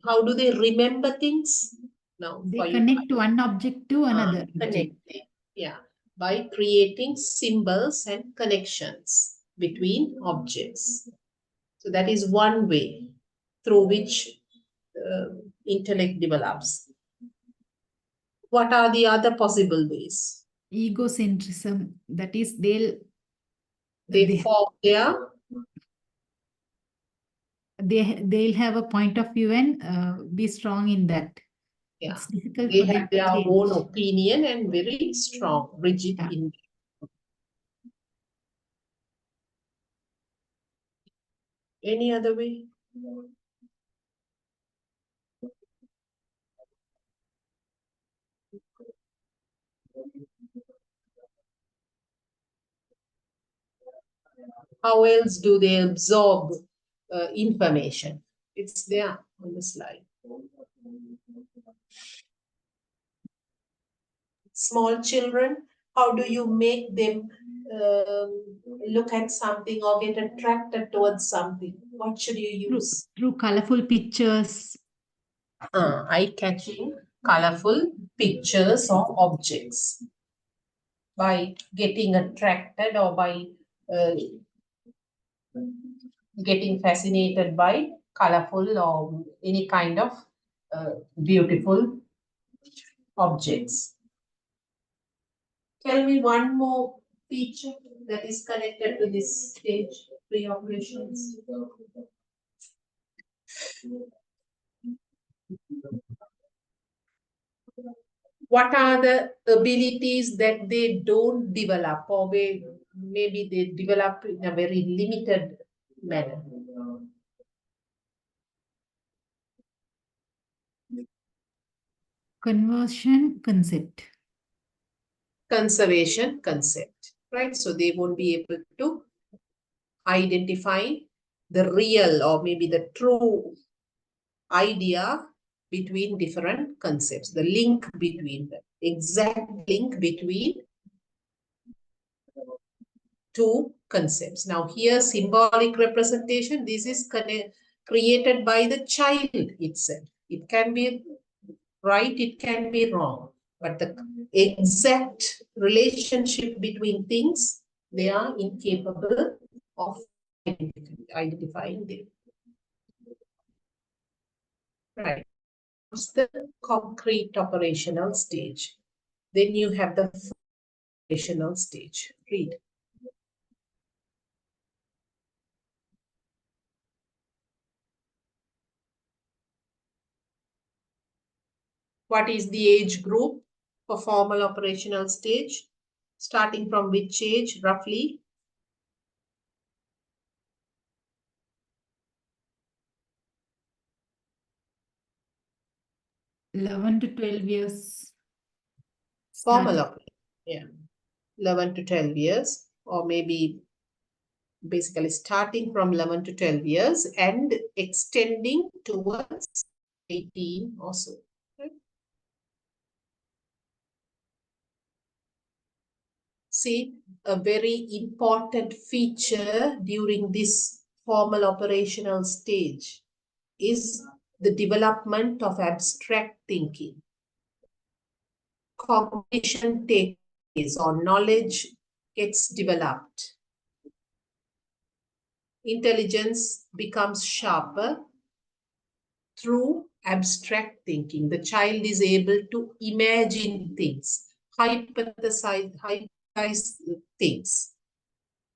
How do they remember things? Now, They for you, connect one object to another object. connecting. Yeah, by creating symbols and connections between objects. So that is one way through which intellect develops. What are the other possible ways? Egocentrism, that is, They they- form their they'll have a point of view and be strong in that. Yeah. It's difficult They for them have to their change. own opinion and very strong, rigid Yeah. in. Any other way? How else do they absorb information? It's there on the slide. Small children, how do you make them look at something or get attracted towards something? What should you use? Through colorful pictures. Eye-catching, colorful pictures or objects. By getting attracted or by getting fascinated by colorful or any kind of beautiful objects. Tell me one more feature that is connected to this stage, pre-operations. What are the abilities that they don't develop, or maybe they develop in a very limited manner? Conversion concept. Conservation concept, right? So they won't be able to identify the real or maybe the true idea between different concepts, the link between them, exact link between two concepts. Now here, symbolic representation, this is created by the child itself. It can be right, it can be wrong, but the exact relationship between things, they are incapable of identifying them. Right. It's the concrete operational stage. Then you have the operational stage. Read. What is the age group for formal operational stage? Starting from which age, roughly? $11 to $12 Formal starting. operation, yeah. 11 to 12 years, or maybe basically starting from 11 to 12 years and extending towards 18 or so. Right? See, a very important feature during this formal operational stage is the development of abstract thinking. Cognition takes place or knowledge gets developed. Intelligence becomes sharper through abstract thinking. The child is able to imagine things, hypothesize things,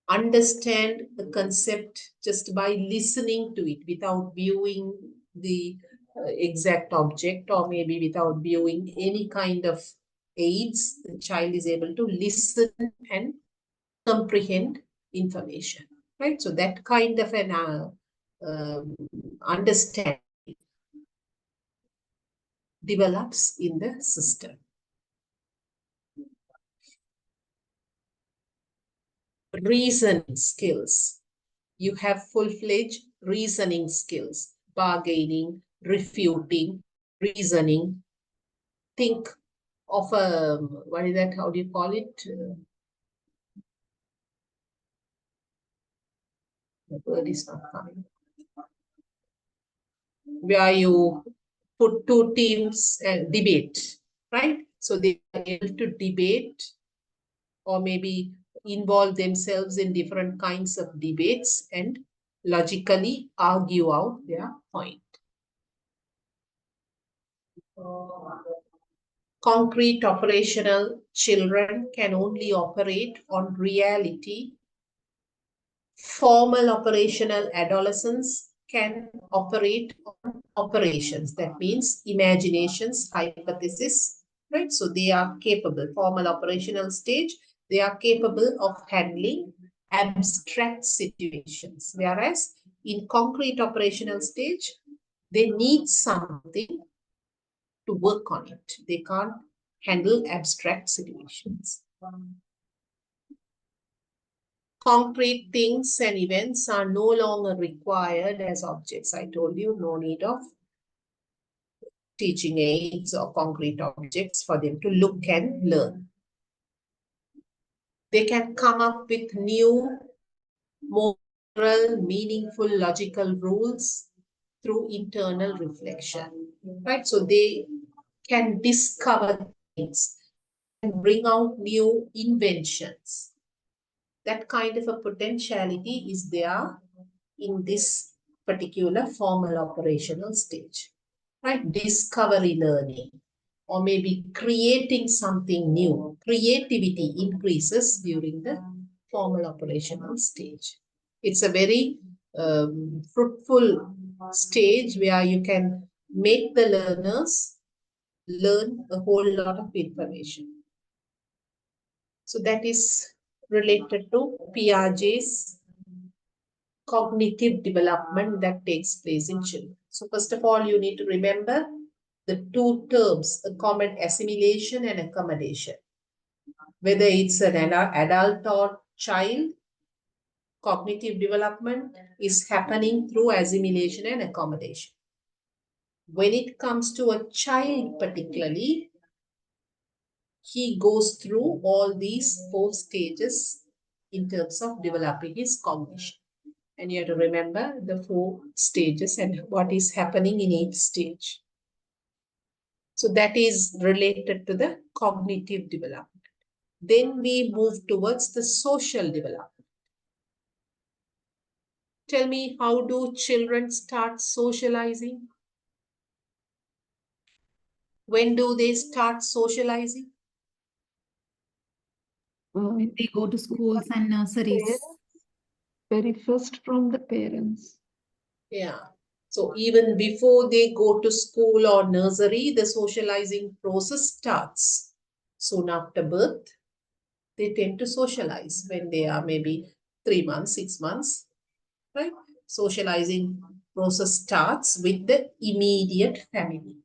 understand the concept just by listening to it without viewing the exact object or maybe without viewing any kind of aids. The child is able to listen and comprehend information, right? So that kind of an understanding develops in the system. Reasoning skills. You have full-fledged reasoning skills, bargaining, refuting, reasoning. Think of a, what is that, how do you call it? The word is not coming. Where you put two teams debate, right? So they are able to debate or maybe involve themselves in different kinds of debates and logically argue out their point. Concrete operational children can only operate on reality. Formal operational adolescents can operate on operations. That means imaginations, hypothesis, right? So they are capable, formal operational stage, they are capable of handling abstract situations. Whereas in concrete operational stage, they need something to work on it. They can't handle abstract situations. Concrete things and events are no longer required as objects. I told you, no need of teaching aids or concrete objects for them to look and learn. They can come up with new, moral, meaningful, logical rules through internal reflection, right? So they can discover things and bring out new inventions. That kind of a potentiality is there in this particular formal operational stage, right? Discovery learning, or maybe creating something new. Creativity increases during the formal operational stage. It's a very fruitful stage where you can make the learners learn a whole lot of information. So that is related to Piaget's cognitive development that takes place in children. So first of all, you need to remember the two terms, common assimilation and accommodation. Whether it's an adult or child, cognitive development is happening through assimilation and accommodation. When it comes to a child particularly, he goes through all these 4 stages in terms of developing his cognition. And you have to remember the 4 stages and what is happening in each stage. So that is related to the cognitive development. Then we move towards the social development. Tell me, how do children start socializing? When do they start socializing? When they go to schools and nurseries. Parents, very first from the parents. Yeah. So even before they go to school or nursery, the socializing process starts. Soon after birth, they tend to socialize when they are maybe 3 months, 6 months, right? Socializing process starts with the immediate family.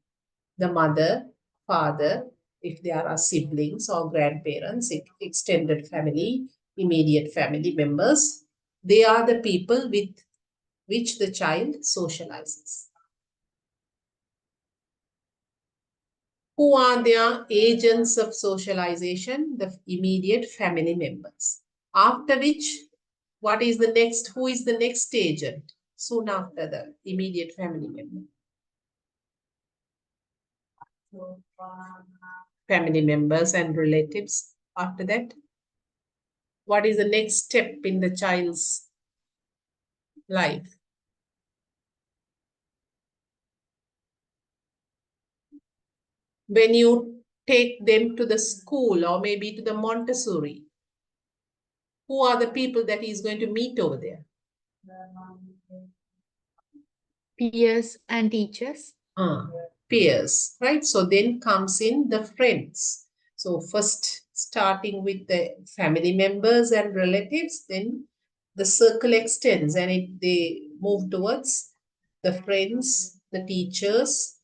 The mother, father, if there are siblings or grandparents, extended family, immediate family members, they are the people with which the child socializes. Who are their agents of socialization? The immediate family members. After which, what is the next? Who is the next agent? Soon after the immediate family member. Family members and relatives after that. What is the next step in the child's life? When you take them to the school or maybe to the Montessori, who are the people that he is going to meet over there? Peers and teachers. Peers, right? So then comes in the friends. So first starting with the family members and relatives, then the circle extends and they move towards the friends, the teachers,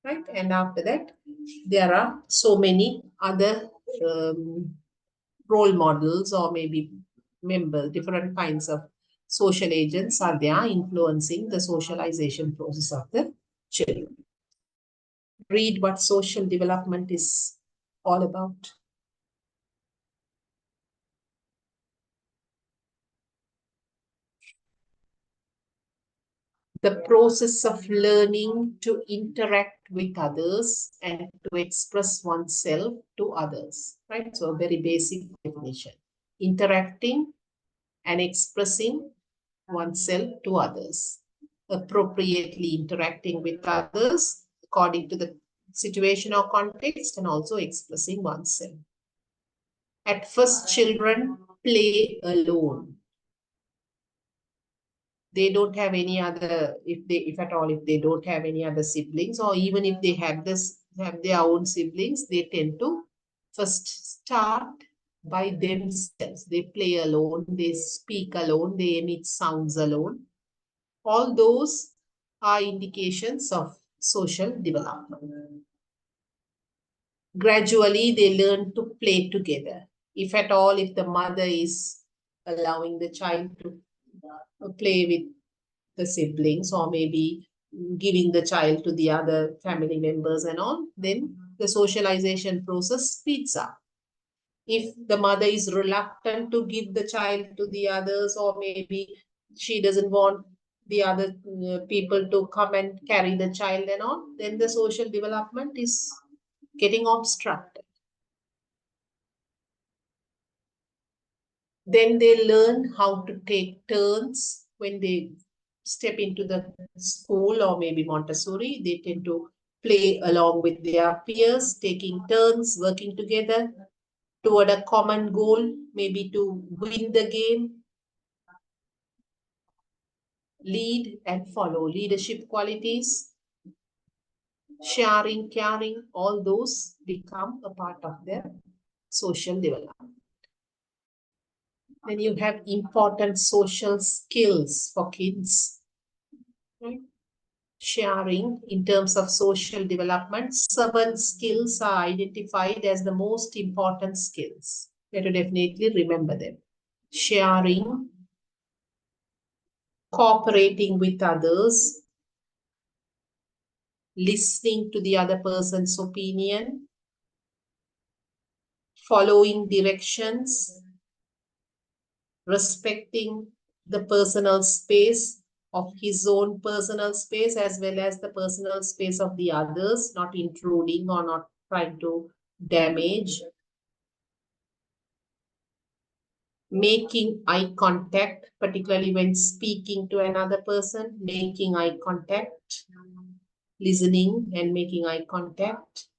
right? And after that, there are so many other role models or maybe members, different kinds of social agents are there influencing the socialization process of the children. Read what social development is all about. The process of learning to interact with others and to express oneself to others, right? So a very basic definition. Interacting and expressing oneself to others, appropriately interacting with others according to the situation or context, and also expressing oneself. At first, children play alone. They don't have any other, if at all, if they don't have any other siblings, or even if they have their own siblings, they tend to first start by themselves. They play alone, they speak alone, they emit sounds alone. All those are indications of social development. Gradually, they learn to play together. If at all, if the mother is allowing the child to play with the siblings, or maybe giving the child to the other family members and all, then the socialization process speeds up. If the mother is reluctant to give the child to the others, or maybe she doesn't want the other people to come and carry the child and all, then the social development is getting obstructed. Then they learn how to take turns when they step into the school, or maybe Montessori. They tend to play along with their peers, taking turns, working together toward a common goal, maybe to win the game. Lead and follow, leadership qualities, sharing, caring, all those become a part of their social development. Then you have important social skills for kids. Right? Sharing in terms of social development, 7 skills are identified as the most important skills. You have to definitely remember them. Sharing, cooperating with others, listening to the other person's opinion, following directions, respecting the personal space of his own personal space as well as the personal space of the others, not intruding or not trying to damage. Making eye contact, particularly when speaking to another person, making eye contact, listening and making eye contact.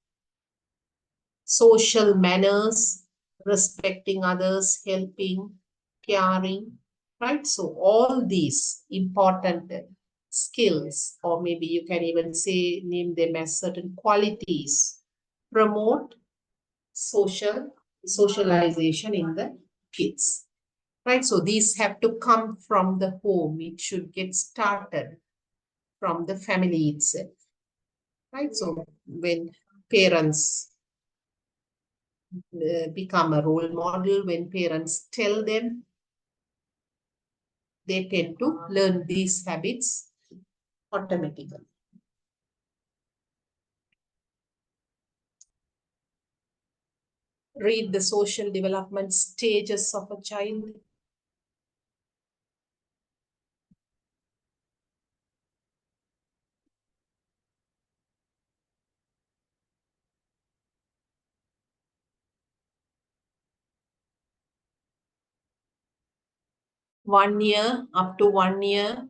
Social manners, respecting others, helping, caring, right? So all these important skills, or maybe you can even say, name them as certain qualities, promote socialization in the kids, right? So these have to come from the home. It should get started from the family itself, right? So when parents become a role model, when parents tell them, they tend to learn these habits automatically. Read the social development stages of a child. One year, up to 1 year,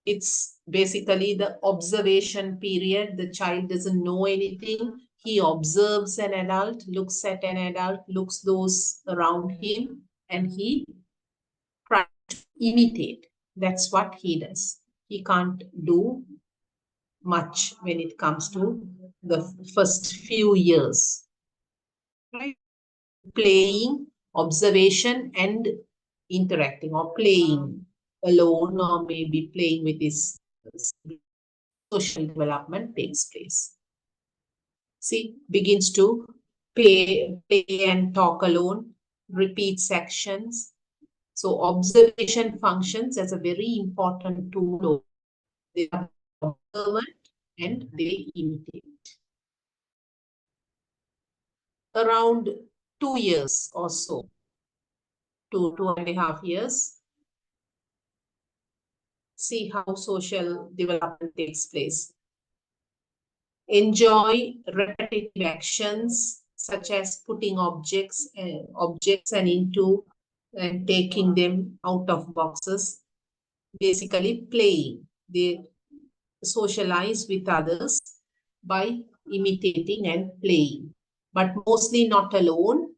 it's basically the observation period. The child doesn't know anything. He observes an adult, looks at an adult, looks those around him, and he tries to imitate. That's what he does. He can't do much when it comes to the first few years. Right? Playing, observation, and interacting, or playing alone, or maybe playing with his social development takes place. See, begins to play and talk alone, repeats actions. So observation functions as a very important tool. They are observant and they imitate. Around 2 years or so, 2.5 years, see how social development takes place. Enjoy repetitive actions such as putting objects and into and taking them out of boxes, basically playing. They socialize with others by imitating and playing, but mostly not alone.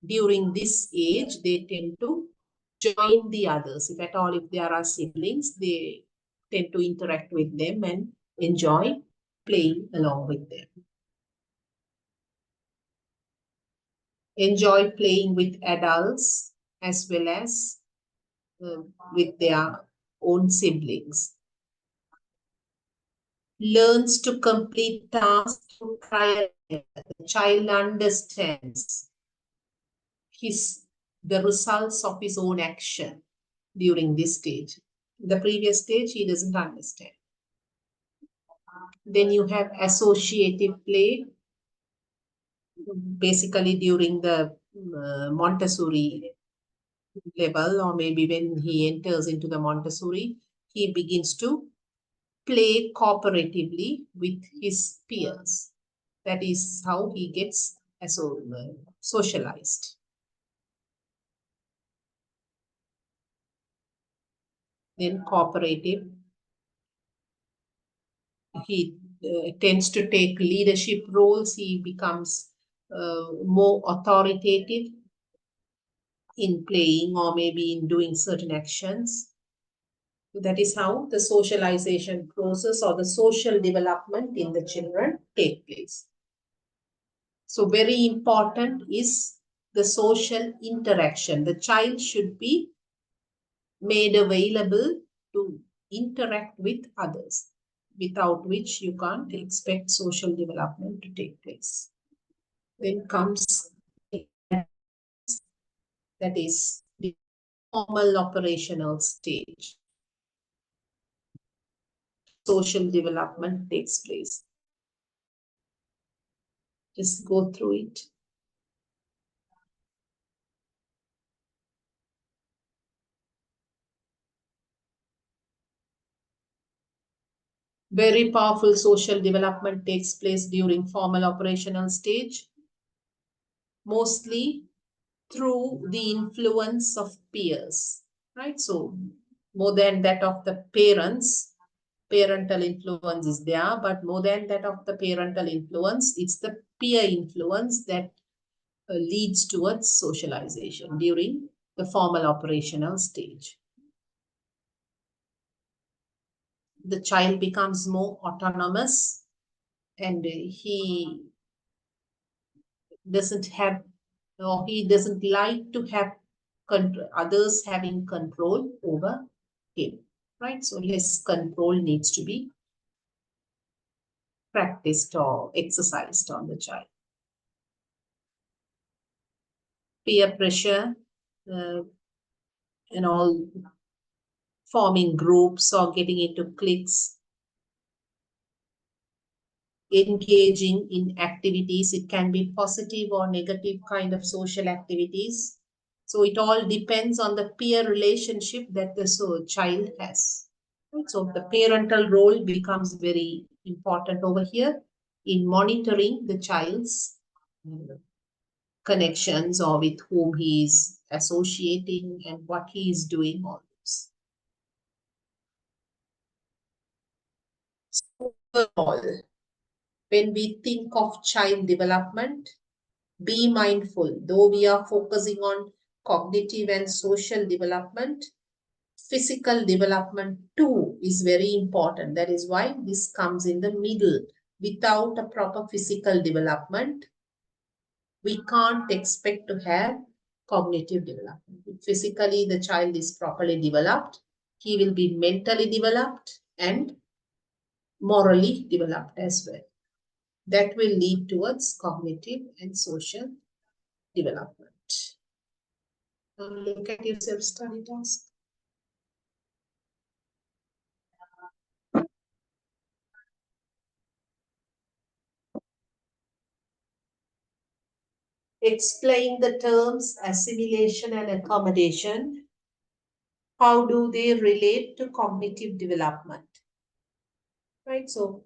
During this age, they tend to join the others. If at all, if there are siblings, they tend to interact with them and enjoy playing along with them. Enjoy playing with adults as well as with their own siblings. Learns to complete tasks through trial. The child understands the results of his own action during this stage. The previous stage, he doesn't understand. Then you have associative play, basically during the Montessori level, or maybe when he enters into the Montessori, he begins to play cooperatively with his peers. That is how he gets socialized. Then cooperative, he tends to take leadership roles. He becomes more authoritative in playing or maybe in doing certain actions. That is how the socialization process or the social development in the children take place. So very important is the social interaction. The child should be made available to interact with others, without which you can't expect social development to take place. Then comes that is the formal operational stage. Social development takes place. Just go through it. Very powerful social development takes place during formal operational stage, mostly through the influence of peers, right? So more than that of the parents, parental influence is there, but more than that of the parental influence, it's the peer influence that leads towards socialization during the formal operational stage. The child becomes more autonomous and he doesn't have, or he doesn't like to have others having control over him, right? So less control needs to be practiced or exercised on the child. Peer pressure and all, forming groups or getting into cliques, engaging in activities. It can be positive or negative kind of social activities. So it all depends on the peer relationship that the child has. So the parental role becomes very important over here in monitoring the child's connections or with whom he is associating and what he is doing, all this. So overall, when we think of child development, be mindful, though we are focusing on cognitive and social development, physical development too is very important. That is why this comes in the middle. Without a proper physical development, we can't expect to have cognitive development. If physically the child is properly developed, he will be mentally developed and morally developed as well. That will lead towards cognitive and social development. Now look at your self-study task. Explain the terms assimilation and accommodation. How do they relate to cognitive development? Right, so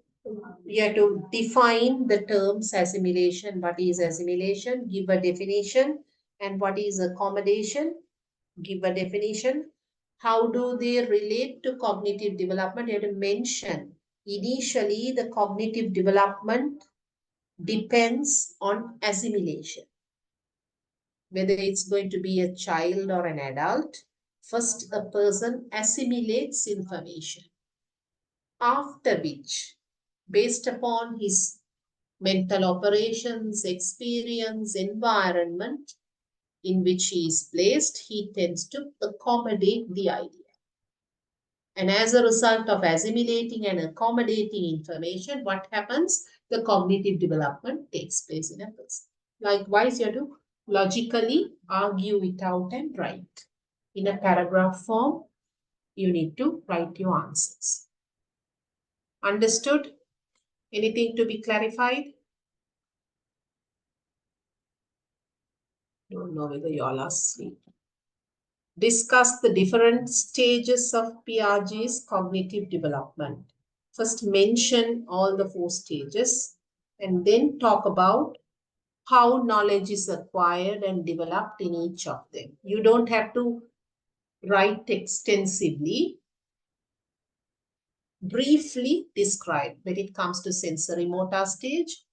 we have to define the terms assimilation. What is assimilation? Give a definition. And what is accommodation? give a definition. How do they relate to cognitive development? You have to mention initially the cognitive development depends on assimilation. Whether it's going to be a child or an adult, first a person assimilates information. After which, based upon his mental operations, experience, environment in which he is placed, he tends to accommodate the idea. And as a result of assimilating and accommodating information, what happens? The cognitive development takes place in a person. Likewise, you have to logically argue it out and write. In a paragraph form, you need to write your answers. Understood? Anything to be clarified? Don't know whether you all are asleep. Discuss the different stages of Piaget's cognitive development. First, mention all the 4 stages and then talk about how knowledge is acquired and developed in each of them. You don't have to write extensively. Briefly describe when it comes to sensory motor stage,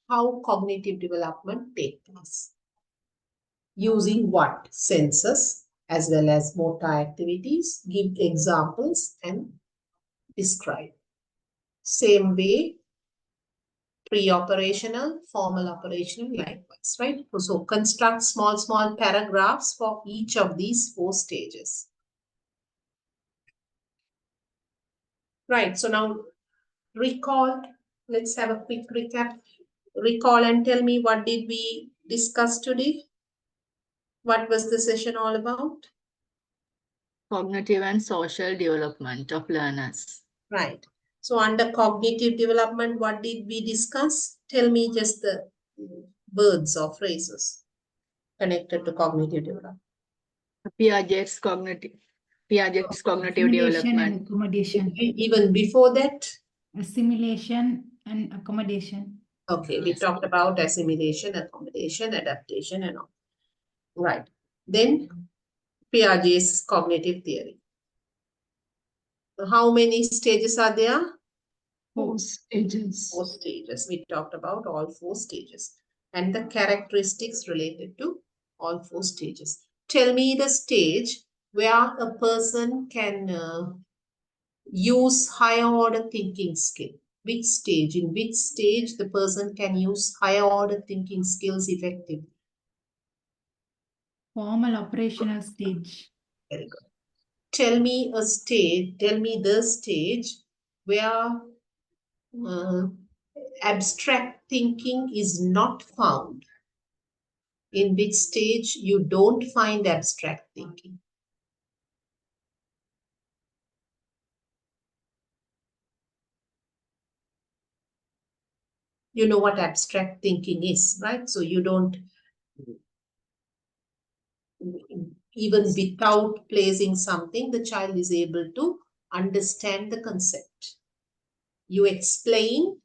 how cognitive development takes place. Using what? Senses as well as motor activities. Give examples and describe. Same way, pre-operational, formal operational, likewise, right? So construct small paragraphs for each of these 4 stages. Right, so now recall, let's have a quick recap. Recall and tell me, what did we discuss today? What was the session all about? Cognitive and social development of learners. Right. So under cognitive development, what did we discuss? Tell me just the words or phrases connected to cognitive development. Piaget's cognitive Assimilation development. and accommodation. Even before that? Assimilation and accommodation. Okay, we talked about assimilation, accommodation, adaptation, and all. Right. Then Piaget's cognitive theory. How many stages are there? 4 stages. 4 stages. We talked about all 4 stages and the characteristics related to all 4 stages. Tell me the stage where a person can use higher order thinking skill. Which stage? In which stage the person can use higher order thinking skills effectively? Formal operational stage. Very good. Tell me a stage, tell me the stage where abstract thinking is not found. In which stage you don't find abstract thinking? You know what abstract thinking is, right? So you don't, even without placing something, the child is able to understand the concept. You explain,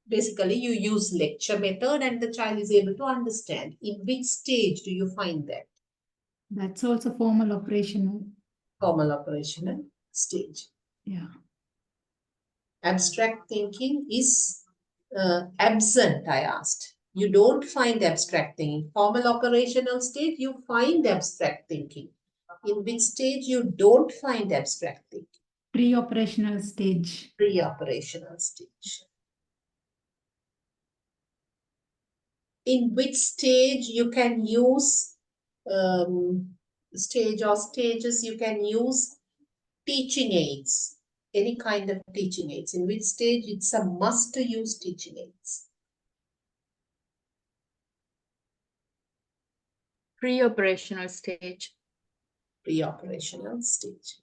basically you use lecture method and the child is able to understand. In which stage do you find that? That's also formal operational. Formal operational stage. Yeah. Abstract thinking is absent, I asked. You don't find abstract thinking. Formal operational stage, you find abstract thinking. In which stage you don't find abstract thinking? Pre-operational stage. Pre-operational stage. In which stage you can use stage or stages you can use teaching aids, any kind of teaching aids? In which stage it's a must to use teaching aids? Pre-operational stage. Pre-operational stage.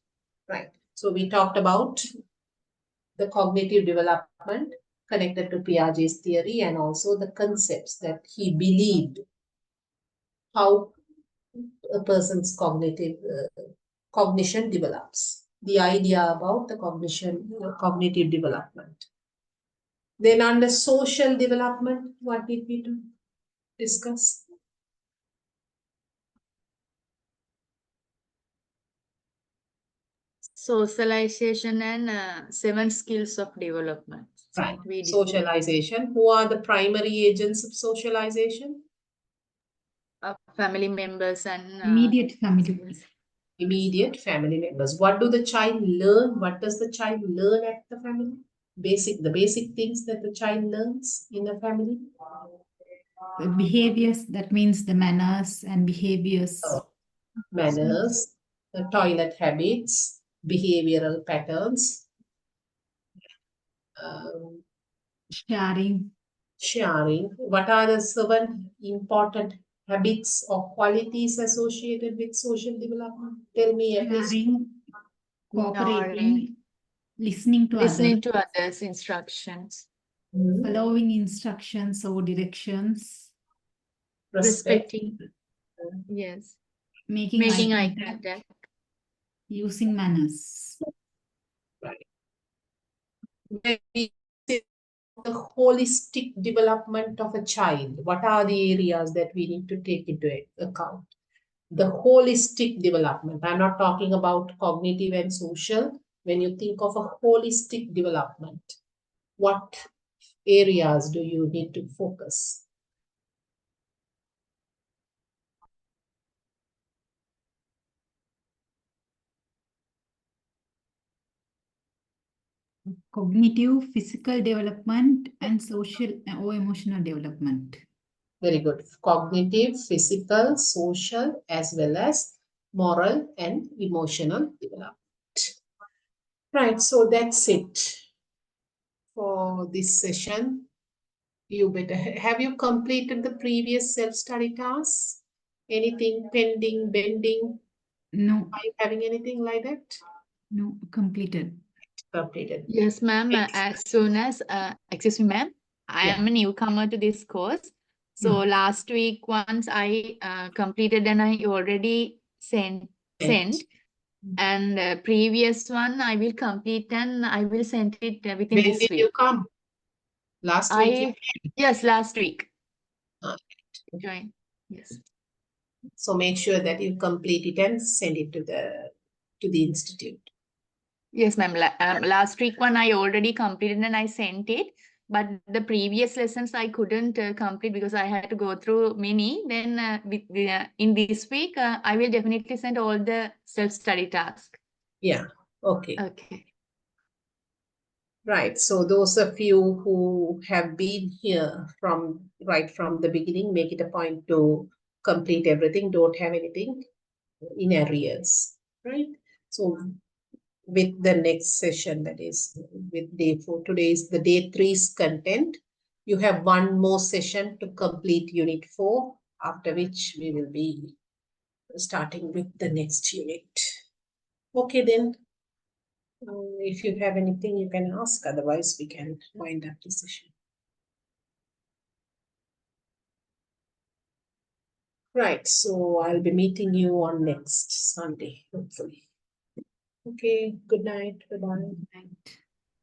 Right. So we talked about the cognitive development connected to Piaget's theory and also the concepts that he believed how a person's cognition develops. The idea about the cognitive development. Then under social development, what did we discuss? Socialization and 7 skills of development. Right. We discussed. Socialization. Who are the primary agents of socialization? Family members and Immediate family. Immediate family members. What do the child learn? What does the child learn at the family? The basic things that the child learns in a family. The behaviors, that means the manners and behaviors. Oh, manners, the toilet habits, behavioral patterns, um, Sharing, sharing. What are the 7 important habits or qualities associated with social development? Tell me at least. sharing, cooperating, listening to listening others, to others' instructions, Mhm. following instructions or directions, Respect. respecting, yes, making, making eye eye contact, contact, using manners. When we say the holistic development of a child, what are the areas that we need to take into account? The holistic development. I'm not talking about cognitive and social. When you think of a holistic development, what areas do you need to focus? Cognitive, physical development, and social or emotional development. Very good. Cognitive, physical, social, as well as moral and emotional development. Right, so that's it for this session. You better have you completed the previous self-study tasks? Anything pending, bending? No, Are you having anything like that? no, completed. Completed. yes, ma'am. As soon as, excuse me, ma'am, I Yeah. am a newcomer to this course. So last week, once I completed and I already sent, and previous one I will complete and I will send it within When this did week. you come? Last week? Yes, last week. Ah, Join. Yes. So make sure that you complete it and send it to the institute. Yes, ma'am. Last week one I already completed and I sent it. But the previous lessons I couldn't complete because I had to go through many. Then in this week, I will definitely send all the self-study tasks. Yeah. Okay. Okay. Right. So those of you who have been here right from the beginning, make it a point to complete everything. Don't have anything in arrears. Right. So with the next session, that is with day 4, today is the day 3's content. You have one more session to complete unit 4, after which we will be starting with the next unit. Okay, then. If you have anything, you can ask. Otherwise, we can wind up the session. Right. So I'll be meeting you on next Sunday, hopefully. Okay. Good night. Bye-bye.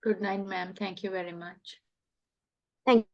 Good night, ma'am. Thank you very much. Thank